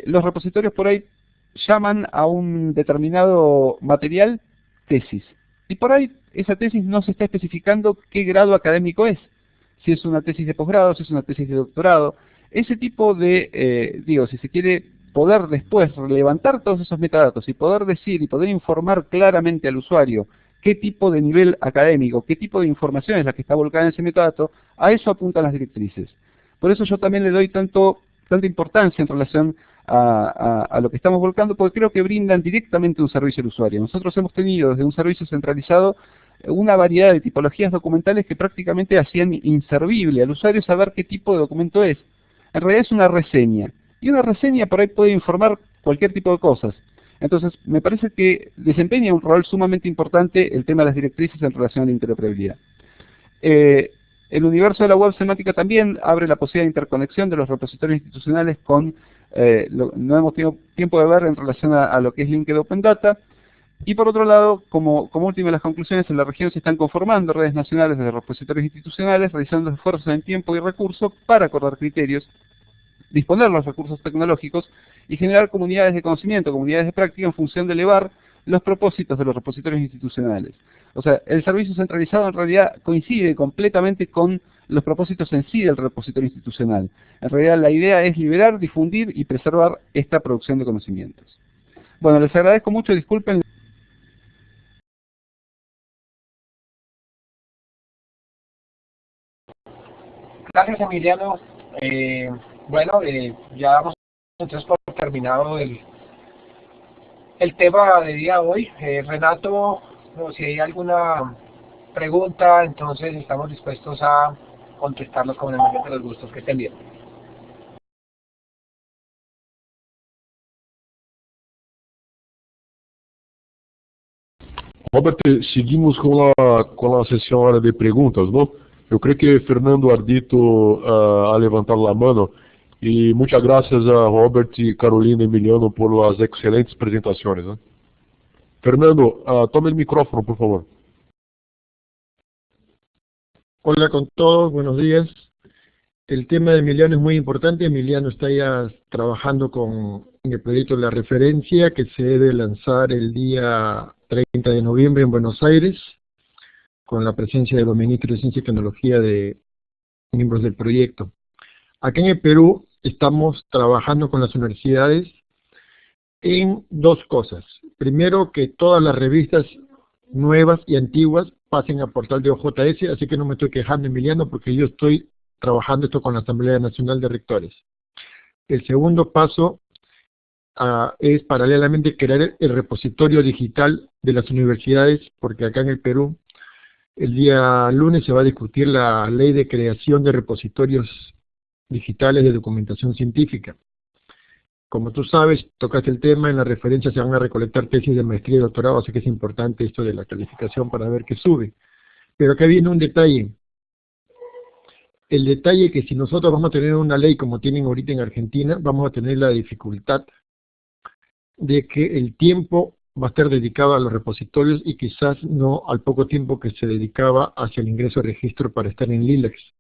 los repositorios por ahí llaman a un determinado material tesis. Y por ahí esa tesis no se está especificando qué grado académico es. Si es una tesis de posgrado, si es una tesis de doctorado. Ese tipo de, si se quiere poder después levantar todos esos metadatos y poder decir y poder informar claramente al usuario qué tipo de nivel académico, qué tipo de información es la que está volcada en ese metadato, a eso apuntan las directrices. Por eso yo también le doy tanta importancia en relación a lo que estamos volcando, porque creo que brindan directamente un servicio al usuario. Nosotros hemos tenido desde un servicio centralizado una variedad de tipologías documentales que prácticamente hacían inservible al usuario saber qué tipo de documento es. En realidad es una reseña, y una reseña por ahí puede informar cualquier tipo de cosas. Entonces, me parece que desempeña un rol sumamente importante el tema de las directrices en relación a la interoperabilidad. El universo de la web semántica también abre la posibilidad de interconexión de los repositorios institucionales con, no hemos tenido tiempo de ver en relación a lo que es Linked Open Data. Y por otro lado, como última de las conclusiones, en la región se están conformando redes nacionales de repositorios institucionales, realizando esfuerzos en tiempo y recursos para acordar criterios, disponer los recursos tecnológicos y generar comunidades de conocimiento, comunidades de práctica en función de elevar los propósitos de los repositorios institucionales. O sea, el servicio centralizado en realidad coincide completamente con los propósitos en sí del repositorio institucional. En realidad la idea es liberar, difundir y preservar esta producción de conocimientos. Bueno, les agradezco mucho, disculpen. Gracias, Emiliano. Ya damos entonces por terminado el tema de día de hoy. Renato, si hay alguna pregunta, entonces estamos dispuestos a contestarlos con el mayor de los gustos. Que estén bien. Robert, seguimos com a sessão hora de perguntas, não? Eu creio que Fernando Ardito ha levantado a mano. Y muchas gracias a Robert y Carolina Emiliano por las excelentes presentaciones, ¿no? Fernando, tome el micrófono, por favor. Hola con todos, buenos días. El tema de Emiliano es muy importante. Emiliano está ya trabajando en el proyecto de la referencia que se debe lanzar el día 30 de noviembre en Buenos Aires, con la presencia de los ministros de Ciencia y Tecnología de miembros del proyecto. Acá en el Perú estamos trabajando con las universidades en dos cosas. Primero, que todas las revistas nuevas y antiguas pasen al portal de OJS, así que no me estoy quejando, Emiliano, porque yo estoy trabajando esto con la Asamblea Nacional de Rectores. El segundo paso es paralelamente crear el repositorio digital de las universidades, porque acá en el Perú el día lunes se va a discutir la ley de creación de repositorios digitales de documentación científica. Como tú sabes, tocaste el tema, en la referencia se van a recolectar tesis de maestría y doctorado, así que es importante esto de la calificación para ver qué sube. Pero acá viene un detalle. El detalle es que si nosotros vamos a tener una ley como tienen ahorita en Argentina, vamos a tener la dificultad de que el tiempo va a estar dedicado a los repositorios y quizás no al poco tiempo que se dedicaba hacia el ingreso de registro para estar en LILACS.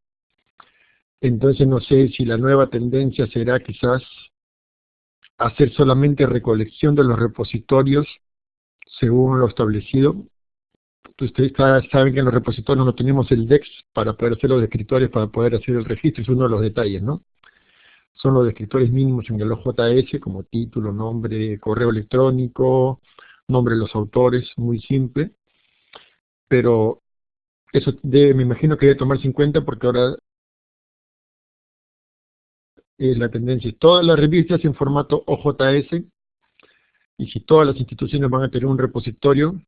Entonces no sé si la nueva tendencia será quizás hacer solamente recolección de los repositorios según lo establecido. Ustedes saben que en los repositorios no tenemos el DEX para poder hacer los descriptores, para poder hacer el registro, es uno de los detalles, ¿no? Son los descriptores mínimos en el OJS, como título, nombre, correo electrónico, nombre de los autores, muy simple. Pero eso me imagino que debe tomarse en cuenta porque ahora la tendencia es todas las revistas en formato OJS, y si todas las instituciones van a tener un repositorio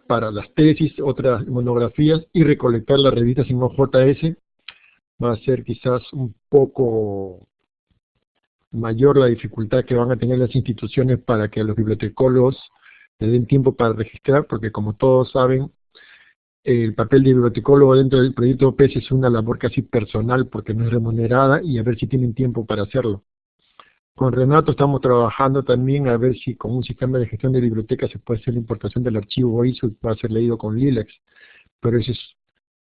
para las tesis, otras monografías, y recolectar las revistas en OJS, va a ser quizás un poco mayor la dificultad que van a tener las instituciones para que a los bibliotecólogos les den tiempo para registrar, porque como todos saben, el papel de bibliotecólogo dentro del proyecto OPS es una labor casi personal porque no es remunerada, y a ver si tienen tiempo para hacerlo. Con Renato estamos trabajando también a ver si con un sistema de gestión de bibliotecas se puede hacer la importación del archivo ISO y puede ser leído con LILACS, pero ese es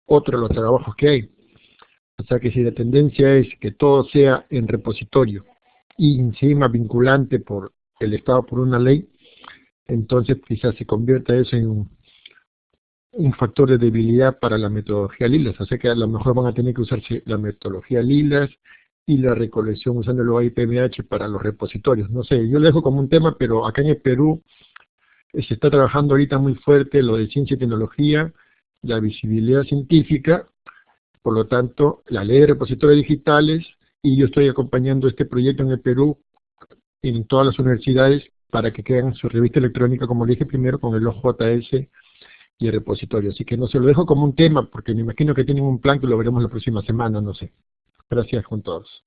otro de los trabajos que hay. O sea que si la tendencia es que todo sea en repositorio y encima vinculante por el Estado por una ley, entonces quizás se convierta eso en un factor de debilidad para la metodología LILACS. O sea que a lo mejor van a tener que usarse la metodología LILACS y la recolección usando el OIPMH para los repositorios. No sé, yo lo dejo como un tema, pero acá en el Perú se está trabajando ahorita muy fuerte lo de ciencia y tecnología, la visibilidad científica, por lo tanto, la ley de repositorios digitales, y yo estoy acompañando este proyecto en el Perú, en todas las universidades, para que crean su revista electrónica, como le dije primero, con el OJS y el repositorio. Así que no se lo dejo como un tema, porque me imagino que tienen un plan que lo veremos la próxima semana, no sé. Gracias con todos.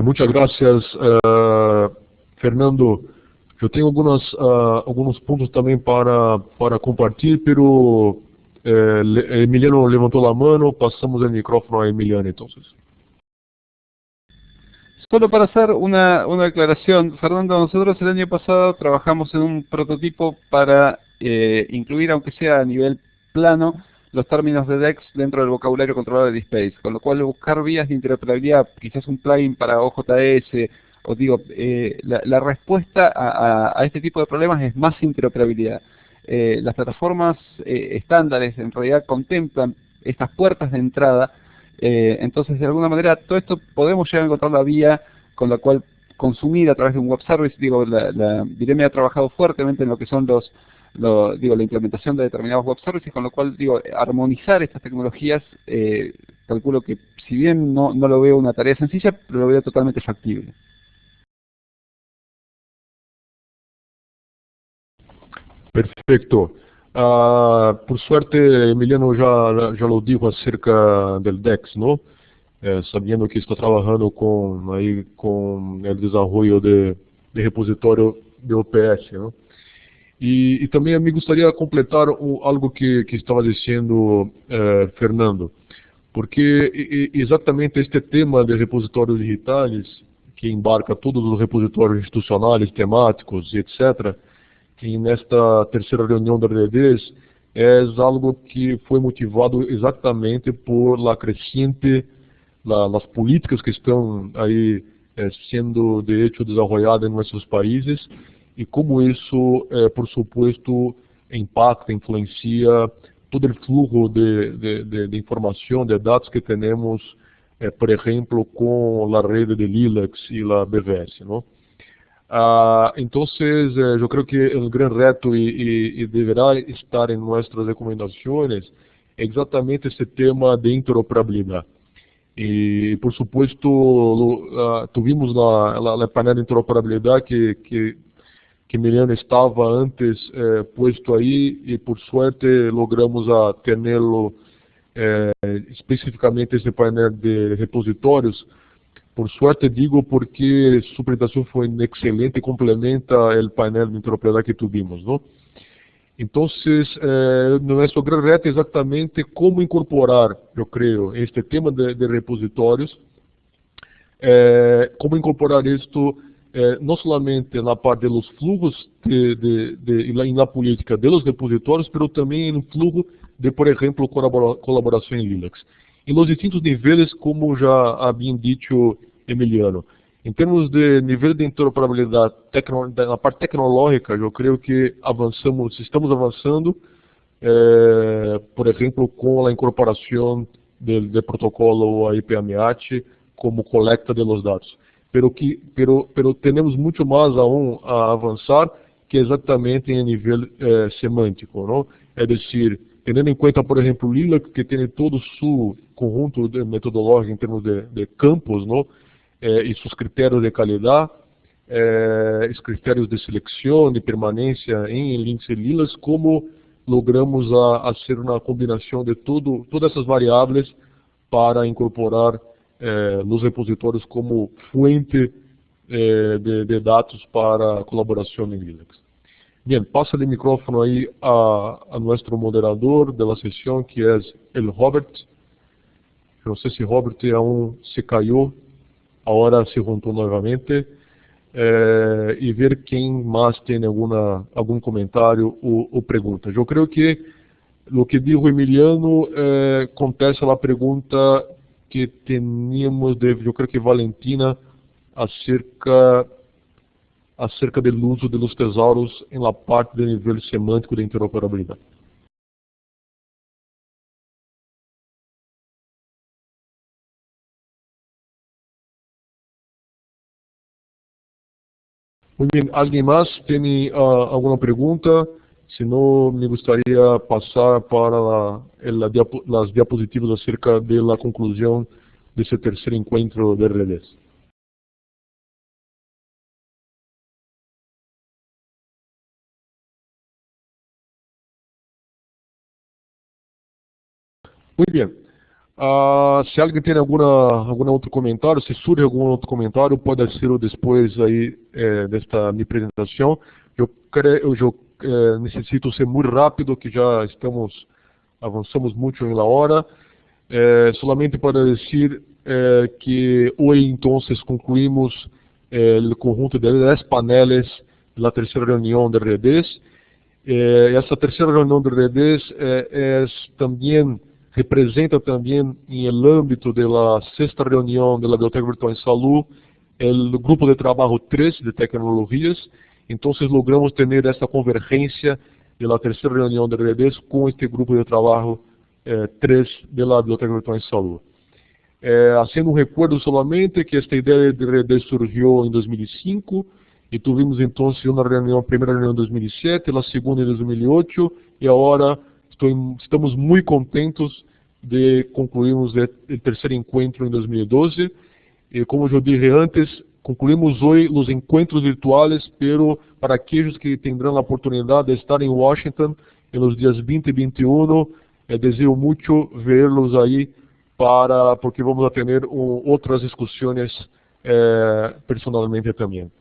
Muchas gracias, Fernando. Eu tenho alguns pontos também para compartilhar, pero Emiliano levantou a mão, passamos o micrófono a Emiliano, então. Solo para hacer una aclaración, Fernando, nosotros el año pasado trabajamos en un prototipo para incluir, aunque sea a nivel plano, los términos de DEX dentro del vocabulario controlado de DSpace, con lo cual buscar vías de interoperabilidad, quizás un plugin para OJS, o digo, la respuesta a este tipo de problemas es más interoperabilidad. Las plataformas estándares en realidad contemplan estas puertas de entrada, entonces de alguna manera todo esto podemos llegar a encontrar la vía con la cual consumir a través de un web service. Digo, Vireme ha trabajado fuertemente en lo que son la implementación de determinados web services, con lo cual armonizar estas tecnologías, calculo que si bien no lo veo una tarea sencilla, pero lo veo totalmente factible. Perfeito. Por suerte, Emiliano já lo dijo acerca del DEX, ¿no? Sabendo que está trabalhando com o desenvolvimento de repositório de OPS, ¿no? E também me gostaria de completar algo que estava dizendo Fernando, porque exatamente este tema de repositórios digitais, que embarca todos os repositórios institucionais, temáticos, etc., e nesta terceira reunião da RDDs, é algo que foi motivado exatamente por las políticas que estão aí sendo de hecho desenvolvidas em nossos países, e como isso, por supuesto, impacta, influencia todo o flujo de informação, de dados que temos, por exemplo, com a rede de LILACS e a BVS, não? Entonces, yo creo que el gran reto y deberá estar en nuestras recomendaciones exactamente ese tema de interoperabilidad. E, por supuesto, tuvimos a panela de interoperabilidade que Emiliano estava antes puesto aí, e por suerte logramos a tê-lo especificamente esse painel de repositórios. Por suerte digo porque su presentación fue excelente y complementa el painel de interoperabilidad que tuvimos, ¿no? Entonces, nuestro gran reto es exactamente cómo incorporar, yo creo, este tema de repositorios, cómo incorporar esto no solamente en la parte de los flujos en la política de los repositorios, pero también en el flujo de, por ejemplo, colaboración en Linux. Em los distintos níveis, como já havia dicho Emiliano. Em termos de nível de interoperabilidade na parte tecnológica, eu creio que estamos avançando, por exemplo, com a incorporação do protocolo IP-AMIAT como coleta de los dados. Pero temos muito mais a avançar, que exatamente em nível semântico, não? É decir, tendo em conta, por exemplo, Linux, que tem todo o seu conjunto metodológico em termos de campos, não? E seus critérios de qualidade, os critérios de seleção, de permanência em Linux e Linux, como logramos a ser uma combinação de todas essas variáveis para incorporar nos repositórios como fonte de dados para colaboração em Linux. Bien, pasa el micrófono ahí a nuestro moderador de la sesión, que es el Robert. No sé si Robert aún se cayó, ahora se juntó nuevamente. Y ver quién más tiene algún comentario o pregunta. Yo creo que lo que dijo Emiliano contesta la pregunta que teníamos yo creo que Valentina, acerca do uso dos tesouros em la parte do nível semântico da interoperabilidade. Muito bem, alguém mais tem alguma pergunta? Se não, me gostaria passar para as diapositivas acerca da conclusão desse terceiro encontro de redes. Muito bem. Se alguém tem algum outro comentário, se surge algum outro comentário, pode ser depois aí desta minha apresentação. Eu necessito ser muito rápido, que já avançamos muito em la hora. Solamente para dizer que hoje, então, concluímos o conjunto de 10 paneles da terceira reunião de redes. Essa terceira reunião de redes também representa também, em el âmbito da sexta reunião da Biblioteca Virtual em Salud, o grupo de trabalho 3 de tecnologias. Então, logramos ter essa convergência da terceira reunião de redes com este grupo de trabalho 3 da Biblioteca Virtual em Salud. Haciendo recuerdo solamente que esta ideia de redes surgiu em 2005 e tivemos então uma reunião, a primeira reunião em 2007, a segunda em 2008 e agora estamos muito contentos de concluirmos o terceiro encontro em 2012. E como eu disse antes, concluímos hoje os encontros virtuais, pero para aqueles que terão a oportunidade de estar em Washington nos dias 20 e 21, desejo muito vê-los aí, porque vamos a ter outras discussões personalmente também.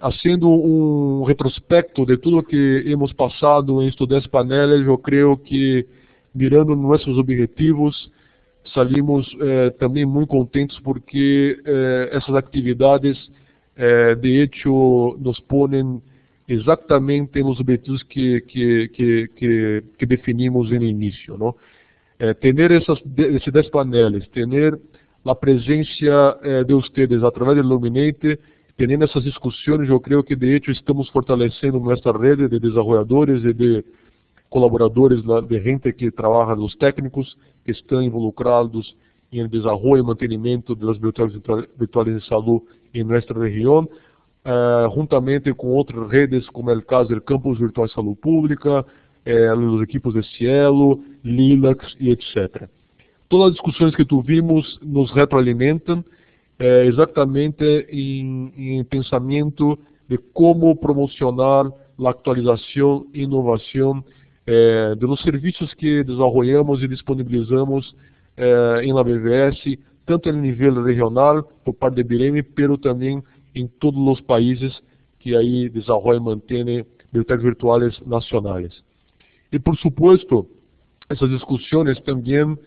Haciendo retrospecto de tudo que hemos passado em estes 10 paneles, eu creio que, mirando nossos objetivos, salimos também muito contentes porque essas atividades, de hecho, nos põem exatamente nos objetivos que definimos no início, não? Ter esses 10 paneles, ter a presença de vocês através do Illuminate, tendo essas discussões, eu creio que de hecho estamos fortalecendo nossa rede de desenvolvedores e de colaboradores, de gente que trabalha, dos técnicos que estão involucrados em desenvolvimento e mantenimento das bibliotecas virtuais de saúde em nossa região, juntamente com outras redes, como é o caso do Campus Virtual de Saúde Pública, os equipos de Cielo, Linux e etc. Todas as discussões que tivemos nos retroalimentam exatamente em pensamento de como promocionar a atualização e inovação de los serviços que desenvolvemos e disponibilizamos em la BVS, tanto no nível regional, por parte de BIREMI, pero também em todos os países que aí desenvolvem e mantêm bibliotecas virtuais nacionais. E, por supuesto, essas discussões também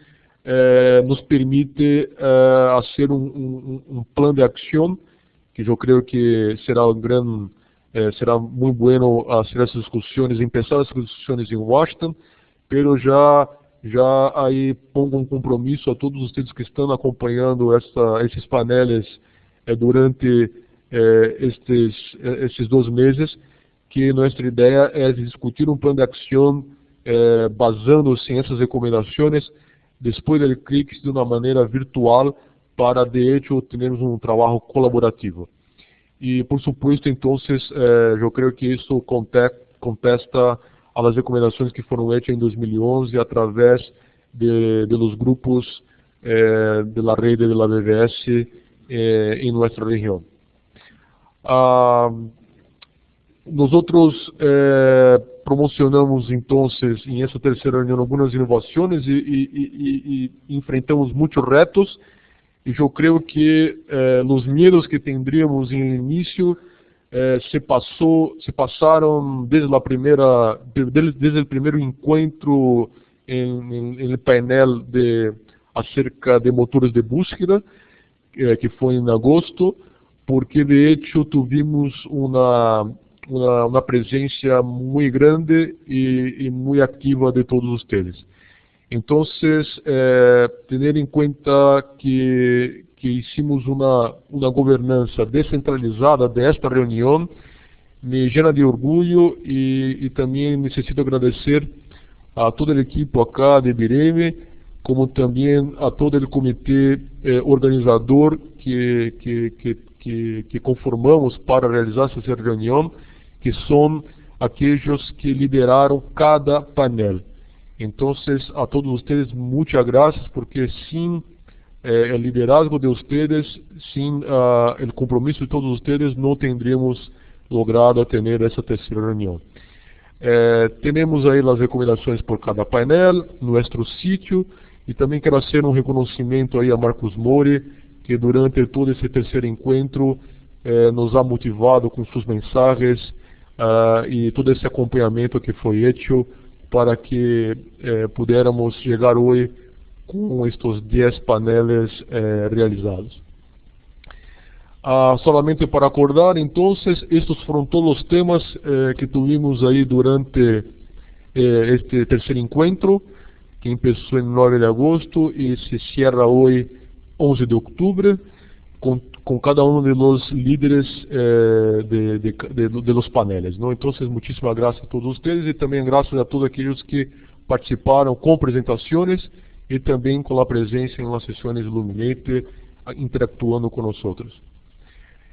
nos permite fazer um plano de ação, que eu creio que será será muito bueno fazer essas discussões, empezar essas discussões em Washington, pero já aí pongo um compromisso a todos vocês que estão acompanhando esses painéis durante esses 2 meses, que nossa ideia é discutir um plano de ação basando-se em essas recomendações, depois do CRICS, de uma maneira virtual, para de hecho termos um trabalho colaborativo. E, por supuesto, então, eu creio que isso contesta às recomendações que foram feitas em 2011 através de los grupos de la rede de la BVS em nossa região. Nosotros promocionamos então em essa terceira reunião algumas inovações e enfrentamos muitos retos, e eu creio que os medos que tendríamos em início se passaram desde o primeiro encontro em painel acerca de motores de búsqueda, que foi em agosto, porque de hecho tivemos uma presença muito grande e muito ativa de todos vocês. Então, ter em conta que hicimos uma governança descentralizada desta reunião me llena de orgulho e também necessito agradecer a toda a equipe acá de BIREMI, como também a todo o comitê organizador que conformamos para realizar essa reunião, que são aqueles que lideraram cada painel. Então, a todos vocês, muitas graças, porque sem o liderazgo de vocês, sem o compromisso de todos vocês, não teríamos logrado ter essa terceira reunião. Temos aí as recomendações por cada painel, nosso sítio, e também quero fazer um reconhecimento aí a Marcos Mori, que durante todo esse terceiro encontro nos ha motivado com suas mensagens e todo esse acompanhamento que foi feito para que pudiéramos chegar hoje com estes 10 painéis realizados. Solamente para acordar, então, estes foram todos os temas que tivemos aí durante este terceiro encontro, que começou em 9 de agosto e se cierra hoje 11 de outubro, com cada um dos líderes de los paneles, ¿no? Então, muitíssimas graças a todos vocês e também graças a todos aqueles que participaram com apresentações e também com a presença em las sessões Luminete, interactuando com nós.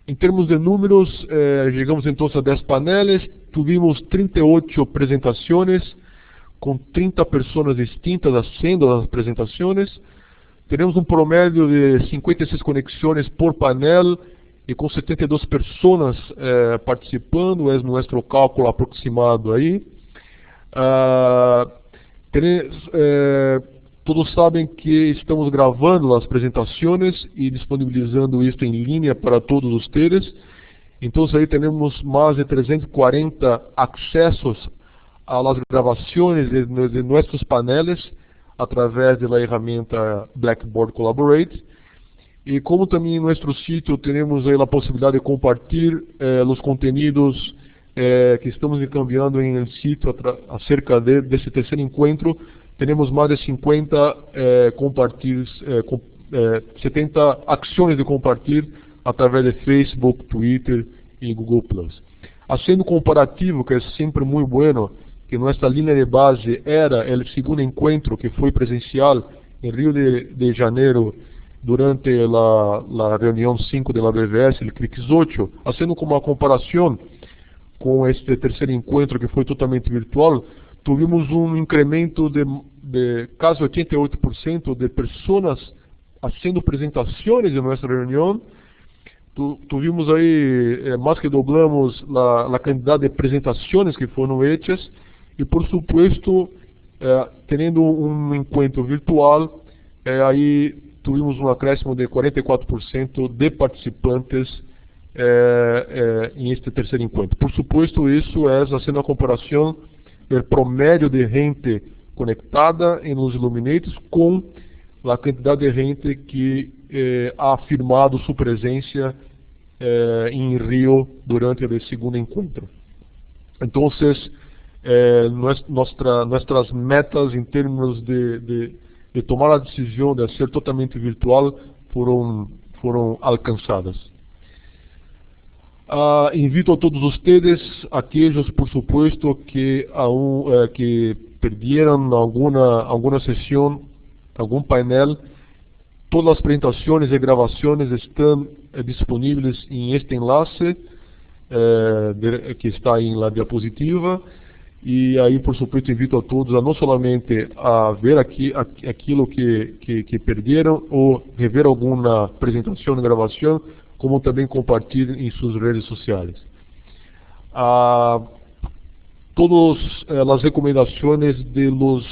Em termos de números, chegamos então a 10 paneles, tivemos 38 apresentações, com 30 pessoas distintas fazendo as apresentações. Teremos um promédio de 56 conexões por painel e com 72 pessoas participando, é nosso cálculo aproximado aí. Todos sabem que estamos gravando as apresentações e disponibilizando isto em linha para todos vocês. Então aí temos mais de 340 acessos às gravações de nossos paneles através da ferramenta Blackboard Collaborate. E como também em nosso sítio temos aí a possibilidade de compartilhar os conteúdos que estamos encaminhando em sítio acerca desse terceiro encontro, temos mais de 50 70 ações de compartilhar através de Facebook, Twitter e Google+. Haciendo comparativo, que é sempre muito bueno, que nossa linha de base era o segundo encontro que foi presencial em Rio de Janeiro durante a reunião 5 da BVS, o CRICS 8, haciendo como uma comparação com este terceiro encontro que foi totalmente virtual, tivemos um incremento de de casi 88% de personas haciendo presentaciones en nuestra reunión. Tuvimos ahí, más que doblamos la cantidad de presentaciones que fueron hechas, y por supuesto, teniendo un encuentro virtual, ahí tuvimos un acréscimo de 44% de participantes en este tercer encuentro. Por supuesto, eso es haciendo a comparación del promedio de gente conectada en los Illuminators con la cantidad de gente que ha afirmado su presencia en Río durante el segundo encuentro. Entonces, nuestras metas en términos de tomar la decisión de hacer totalmente virtual fueron alcanzadas. Invito a todos ustedes, aquellos por supuesto que que perdieron alguna sesión, algún painel. Todas las presentaciones y grabaciones están disponibles en este enlace que está ahí en la diapositiva. Y ahí por supuesto invito a todos a no solamente a ver aquilo que perdieron o rever alguna presentación o grabación, como también compartir en sus redes sociales. Todas las recomendaciones de los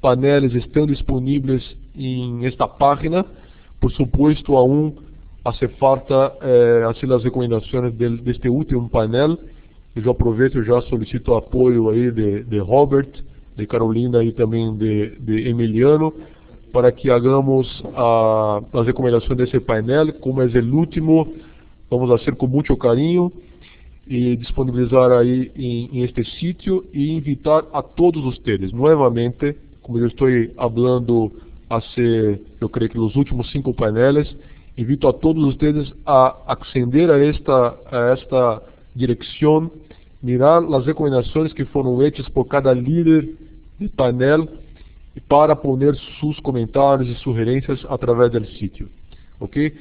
paneles están disponibles en esta página. Por supuesto, aún hace falta hacer las recomendaciones de este último panel. Eu aproveito e já solicito o apoio aí de Robert, de Carolina e também de Emiliano, para que hagamos as recomendações desse painel. Como é o último, vamos fazer com muito carinho e disponibilizar aí em este sítio e invitar a todos vocês, novamente, como eu estou falando eu creio que nos últimos 5 painéis, invito a todos vocês a acceder a esta direção, mirar as recomendações que foram hechas por cada líder de painel e para poner seus comentários e sugerências através do sítio. Ok?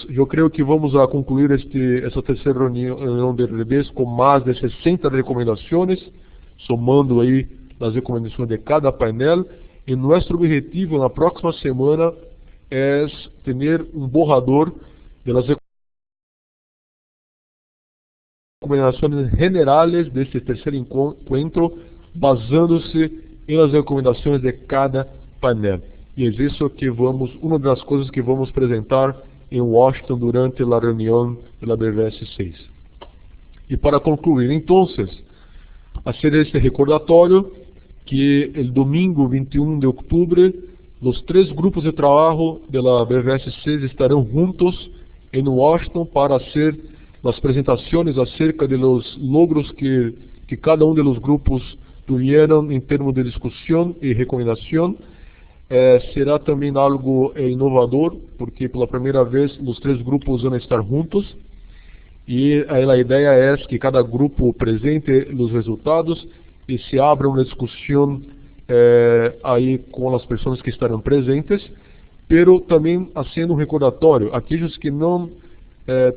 Eu creio que vamos a concluir essa terceira reunião de revés com mais de 60 recomendações, somando aí as recomendações de cada painel. E nosso objetivo na próxima semana é ter borrador de las recomendações generales deste terceiro encontro, basándose em las recomendações de cada painel. E é isso que uma das coisas que vamos apresentar em Washington durante a reunião da BVS 6. E para concluir, então, fazer este recordatório que el domingo 21 de octubre los 3 grupos de trabajo de la BVS 6 estarán juntos en Washington para hacer las presentaciones acerca de los logros que cada uno de los grupos tuvieron en términos de discusión y recomendación. Será también algo innovador, porque por la primera vez los 3 grupos van a estar juntos. Y la idea es que cada grupo presente los resultados e se abra uma discussão aí com as pessoas que estarão presentes, pero também fazendo recordatório, aqueles que não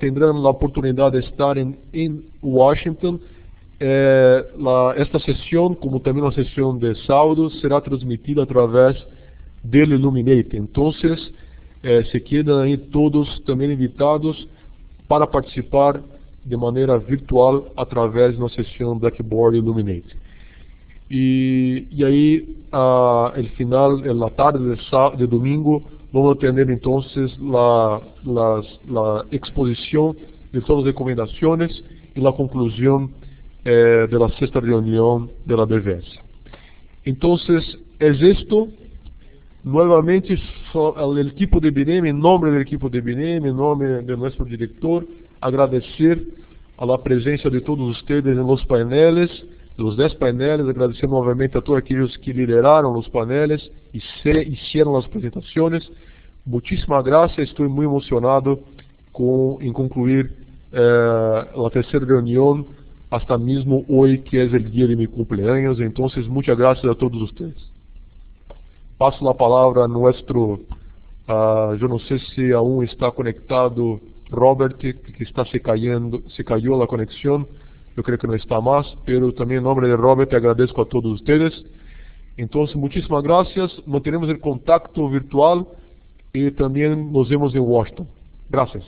terão a oportunidade de estar em Washington, esta sessão, como também a sessão de sábado, será transmitida através do Illuminate. Então, se quedam aí todos também invitados para participar de maneira virtual através da sessão Blackboard Illuminate. E aí, al final, na tarde de domingo, vamos ter então a exposição de todas as recomendações e a conclusão da sexta reunião da BVS. Então, é isto. Nuevamente, ao equipo de BNM, em nome do equipo de BNM, em nome de nosso diretor, agradecer a presença de todos vocês nos painéis, los 10 painéis, agradecer novamente a todos aqueles que lideraram os painéis e hicieron as apresentações. Muchísimas gracias, estou muito emocionado em concluir a terceira reunião, hasta mesmo hoje, que é o dia de meu cumpleaños. Então, muitas graças a todos vocês. Passo a palavra a nosso, eu não sei se aún está conectado Robert, que está se cayó a conexão. Eu creio que não está mais, pero também em nome de Robert agradeço a todos vocês. Entonces, muchísimas gracias. Mantenemos el contacto virtual y también nos vemos en Washington. Gracias.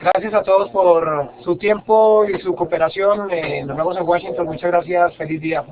Gracias a todos por su tiempo y su cooperación. Nos vemos en Washington. Muchas gracias. Feliz día.